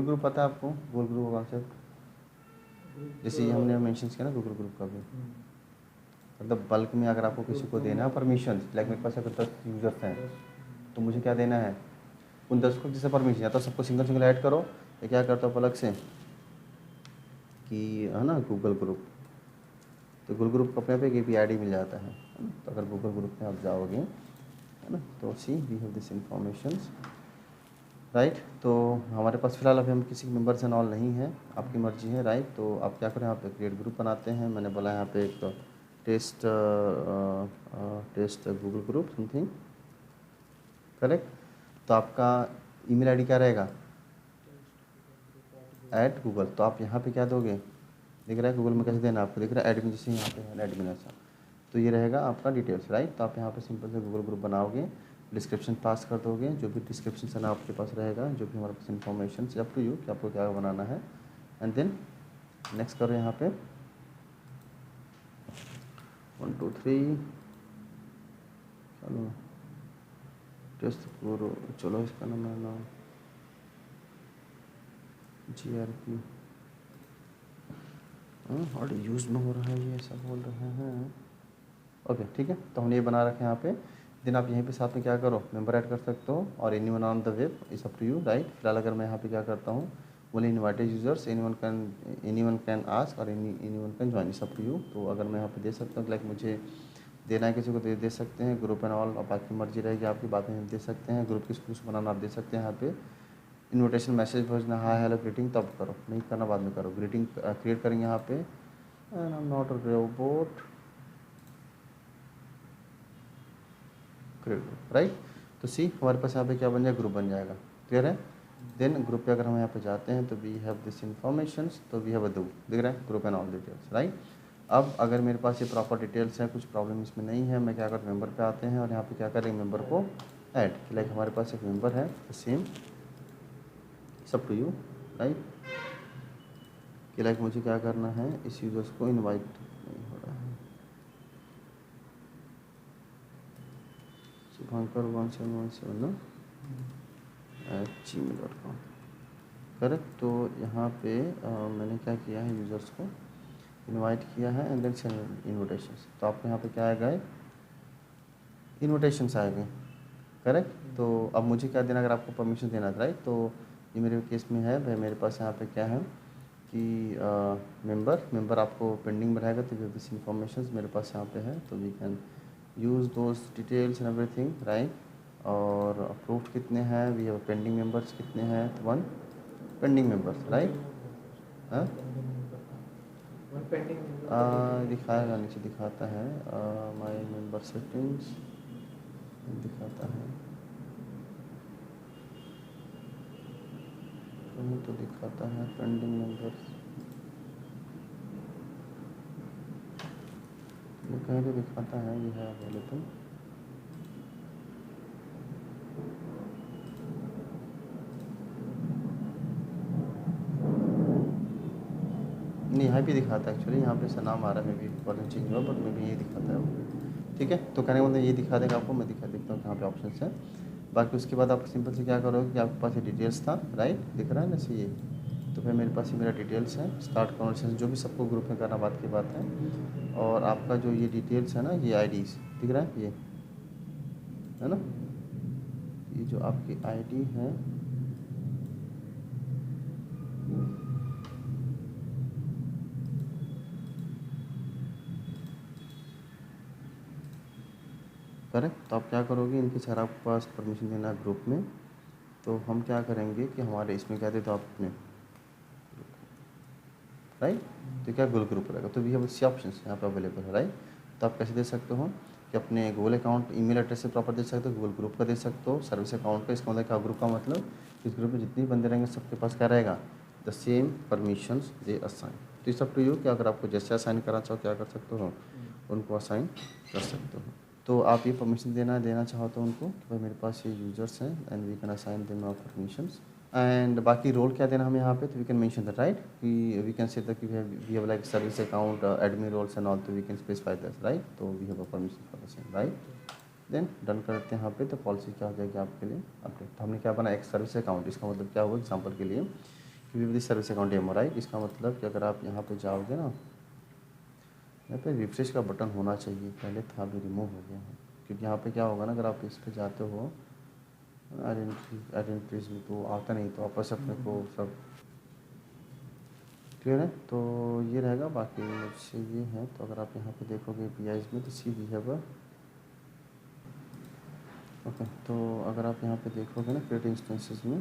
ग्रुप पता है आपको, गूगल ग्रुप का कॉन्सेप्ट, जैसे ये हमने मेंशन किया ना गूगल ग्रुप का भी, मतलब बल्क में अगर आपको किसी को देना है परमिशन, लाइक मेरे पास अगर 10 यूजर्स हैं तो मुझे क्या देना है, उन 10 को जैसे परमिशन, या तो सबको सिंगल ऐड करो, या क्या करता हूँ अलग से कि है ना गूगल ग्रुप, तो गूगल ग्रुप को अपने आप एक API मिल जाता है ना। तो अगर गूगल ग्रुप में आप जाओगे, है ना, तो see we have this information, right. तो हमारे पास फिलहाल अभी हम किसी मेंबर्स एंड ऑल नहीं है, आपकी मर्जी है, राइट। तो आप क्या करें, यहाँ पे क्रिएट ग्रुप बनाते हैं, मैंने बोला यहाँ पे एक test Google group something, correct. तो आपका ईमेल आईडी क्या रहेगा, @google, तो आप यहाँ पे क्या दोगे, दिख रहा है गूगल में कैसे देना आपको, दिख रहा है एडमिन, जैसे यहाँ पे है एडमिन ऐसा, तो ये रहेगा आपका डिटेल्स, राइट। तो आप यहाँ पे सिंपल से गूगल ग्रुप बनाओगे, डिस्क्रिप्शन पास कर दोगे, जो भी डिस्क्रिप्शन है ना आपके पास रहेगा, जो भी हमारे पास इन्फॉर्मेशन अप टू यू कि आपको क्या बनाना है, एंड देन नेक्स्ट करो यहाँ पे 1 2 3, चलो टेस्ट करो, चलो इसका नाम GRP और यूज़ में हो रहा है, ये ऐसा बोल रहे हैं, ओके ठीक है। तो हमने ये बना रखे हैं यहाँ पे, देन आप यहीं पे साथ में क्या करो, मेंबर ऐड कर सकते हो, और anyone on the web is up to you, right. फिलहाल अगर मैं यहाँ पे क्या करता हूँ, बोले invited users, anyone can ask और anyone can join, is up to you. तो अगर मैं यहाँ पे दे सकता हूँ, लाइक मुझे देना है किसी को दे सकते हैं, ग्रुप एंड ऑल, और बाकी मर्जी रहेगी आपकी, बातें हम दे सकते हैं, ग्रुप किसको बनाना आप दे सकते हैं, यहाँ पे इन्विटेशन मैसेज भेजना, हाय हेलो ग्रीटिंग, तब करो, नहीं करना बाद में करो, ग्रीटिंग क्रिएट करेंगे यहाँ पे, and I am not a robot, right. तो सी हमारे पास यहाँ पे क्या बन जाएगा, ग्रुप बन जाएगा, क्लियर है। देन ग्रुप पे अगर हम यहाँ पे जाते हैं तो वी हैव दिस इन्फॉर्मेशन, तो वी हैव अ दिख रहा है group and all details, right. अब अगर मेरे पास ये प्रॉपर डिटेल्स हैं, कुछ प्रॉब्लम इसमें नहीं है, मैं क्या करता हूँ, मेंबर पे आते हैं और यहाँ पे क्या करेंगे, मेंबर को ऐड, लाइक हमारे पास एक मेंबर है सेम, सब टू यू, राइट, कि लाइक मुझे क्या करना है, इस यूजर्स को इनवाइट नहीं हो रहा है, शुभंकर 1717 ना @gmail.com, करेक्ट। तो यहाँ पे मैंने क्या किया है, यूज़र्स को इनवाइट किया है एंड देन सेंड इन्विटेशंस। तो आपको यहाँ पे क्या आएगा, इन्विटेशंस आएंगे, करेक्ट। तो अब मुझे क्या देना, अगर आपको परमिशन देना था, राइट। तो ये मेरे केस में है भाई, मेरे पास यहाँ पे क्या है कि मेंबर आपको पेंडिंग में रहेगा, तो वी हैव दिस इन्फॉर्मेशन मेरे पास यहाँ पे है, तो we can use those details and everything, right. और अप्रूव्ड कितने हैं, वी हैव पेंडिंग मेंबर्स कितने हैं, 1 पेंडिंग मेंबर्स, राइट। हाँ वन पेंडिंग दिखाएगा, नीचे दिखाता है माय मेंबर सेटिंग्स दिखाता है, कहीं तो दिखाता है पेंडिंग मेंबर्स, ये कहीं तो दिखाता है, ये है अवेलेबल। नहीं, यहाँ भी दिखाता है एक्चुअली, यहाँ पे ऐसा नाम आ रहा है, मे बी वर्जन चेंज हुआ, बट मे बी ये दिखाता है वो, ठीक है। तो कहने का मतलब ये दिखा देगा आपको, मैं दिखा देता हूँ कहाँ पे ऑप्शन है। बाकी उसके बाद आप सिंपल से क्या करोगे कि आपके पास ये डिटेल्स था, राइट, दिख रहा है ना ये, तो फिर मेरे पास ये मेरा डिटेल्स है, स्टार्ट कन्वर्सेशन, जो भी सबको ग्रुप में करना बात की बात है। और आपका जो ये डिटेल्स है ना, ये आईडीज दिख रहा है, ये है ना, ये जो आपकी आईडी है, करेक्ट। तो आप क्या करोगे, इनके सर आपके पास परमिशन देना है ग्रुप में, तो हम क्या करेंगे कि हमारे इसमें क्या देते, तो आपने राइट, तो क्या गूगल ग्रुप रहेगा, तो वी हैव सी ऑप्शन यहाँ पे अवेलेबल है, राइट। तो आप कैसे दे सकते हो कि अपने गूगल अकाउंट ईमेल एड्रेस से प्रॉपर दे सकते हो, गूगल ग्रुप का दे सकते हो, सर्विस अकाउंट का। इसका मतलब क्या, ग्रुप का मतलब इस ग्रुप में जितने बंदे रहेंगे सबके पास क्या रहेगा, the same permissions they assign. तो इट्स अप टू यू कि अगर आपको जैसे असाइन करना चाहो क्या कर सकते हो, उनको असाइन कर सकते हो। तो आप ये परमिशन देना चाहो तो उनको कि भाई मेरे पास ये यूजर्स हैं and we can assign them our permissions. And बाकी रोल क्या देना हमें यहाँ पे, तो we can mention that, right, कि वी कैन से दैट कि we have like service account admin roles and all, तो we can specify that, right. तो we have a permission for the same, right. Then done करते हैं यहाँ पे, तो policy क्या हो जाएगी आपके लिए अपडेट। तो हमने क्या बना, एक सर्विस अकाउंट, इसका मतलब क्या हुआ एग्जाम्पल के लिए कि we have this service account demo, right. इसका मतलब कि अगर आप यहाँ पे जाओगे ना, यहाँ पे रिफ्रेश का बटन होना चाहिए, पहले था अभी रिमूव हो गया है, क्योंकि यहाँ पे क्या होगा ना, अगर आप इस पर जाते हो आइडेंटिटीज में तो आता नहीं, तो आपस अपने को सब क्लियर है, तो ये रहेगा। बाकी मुझसे ये है, तो अगर आप यहाँ पे देखोगे APIs में, तो सी वी हैव ओके। तो अगर आप यहाँ पे देखोगे ना क्रिएट इंस्टेंसेस में,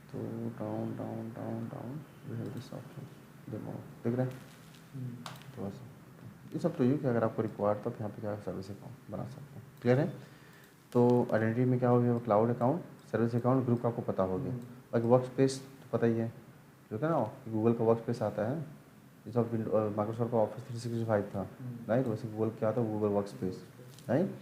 तो down down down down we have this option demo, देख रहे हैं। तो बस ये सब तो ये कि अगर आपको रिक्वायर्ड तो आप यहाँ पे क्या सर्विस अकाउंट बना सकते हैं, क्लियर है। तो आइडेंटिटी में क्या होगा, cloud account, service account, group का आपको पता होगा। बाकी वर्क स्पेस तो पता ही है, जो है ना गूगल का वर्क स्पेस आता है, जैसा माइक्रोसॉफ्ट का ऑफिस 365 था, राइट, वैसे गूगल क्या था, गूगल वर्क स्पेस, राइट।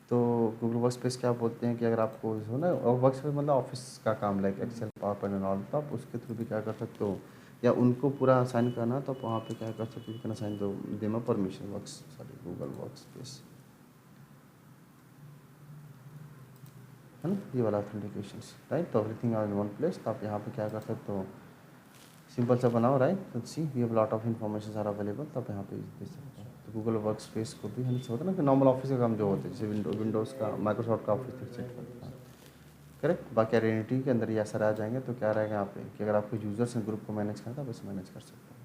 तो गूगल वर्क स्पेस क्या बोलते हैं कि अगर आपको हो ना, वर्क स्पेस मतलब ऑफिस का काम, like Excel, PowerPoint and all, तो आप उसके थ्रू भी क्या कर सकते हो, या उनको पूरा असाइन करना, तो आप वहाँ पे क्या कर सकते हो, you can assign them permission work, sorry Google Workspace, है ना, ये वाला ऑथेंटिकेशन, राइट। तो everything are in one place. तो आप यहाँ पे क्या कर सकते हो, सिंपल सा बनाओ, राइट। तो see we have lot of information are available, तो आप यहाँ पे दे सकते हो। तो गूगल वर्क स्पेस को भी हम होता है ना कि नॉर्मल ऑफिस का काम जो होते हैं, जैसे विंडोज़ का, माइक्रोसॉफ्ट का ऑफिस सेट, करेक्ट। बाकी आइडेंटिटी के अंदर ये असर आ जाएंगे, तो क्या रहेगा यहाँ पे कि अगर आपको यूजर्स हैं ग्रुप को मैनेज करना, तो आप इसे मैनेज कर सकते हो।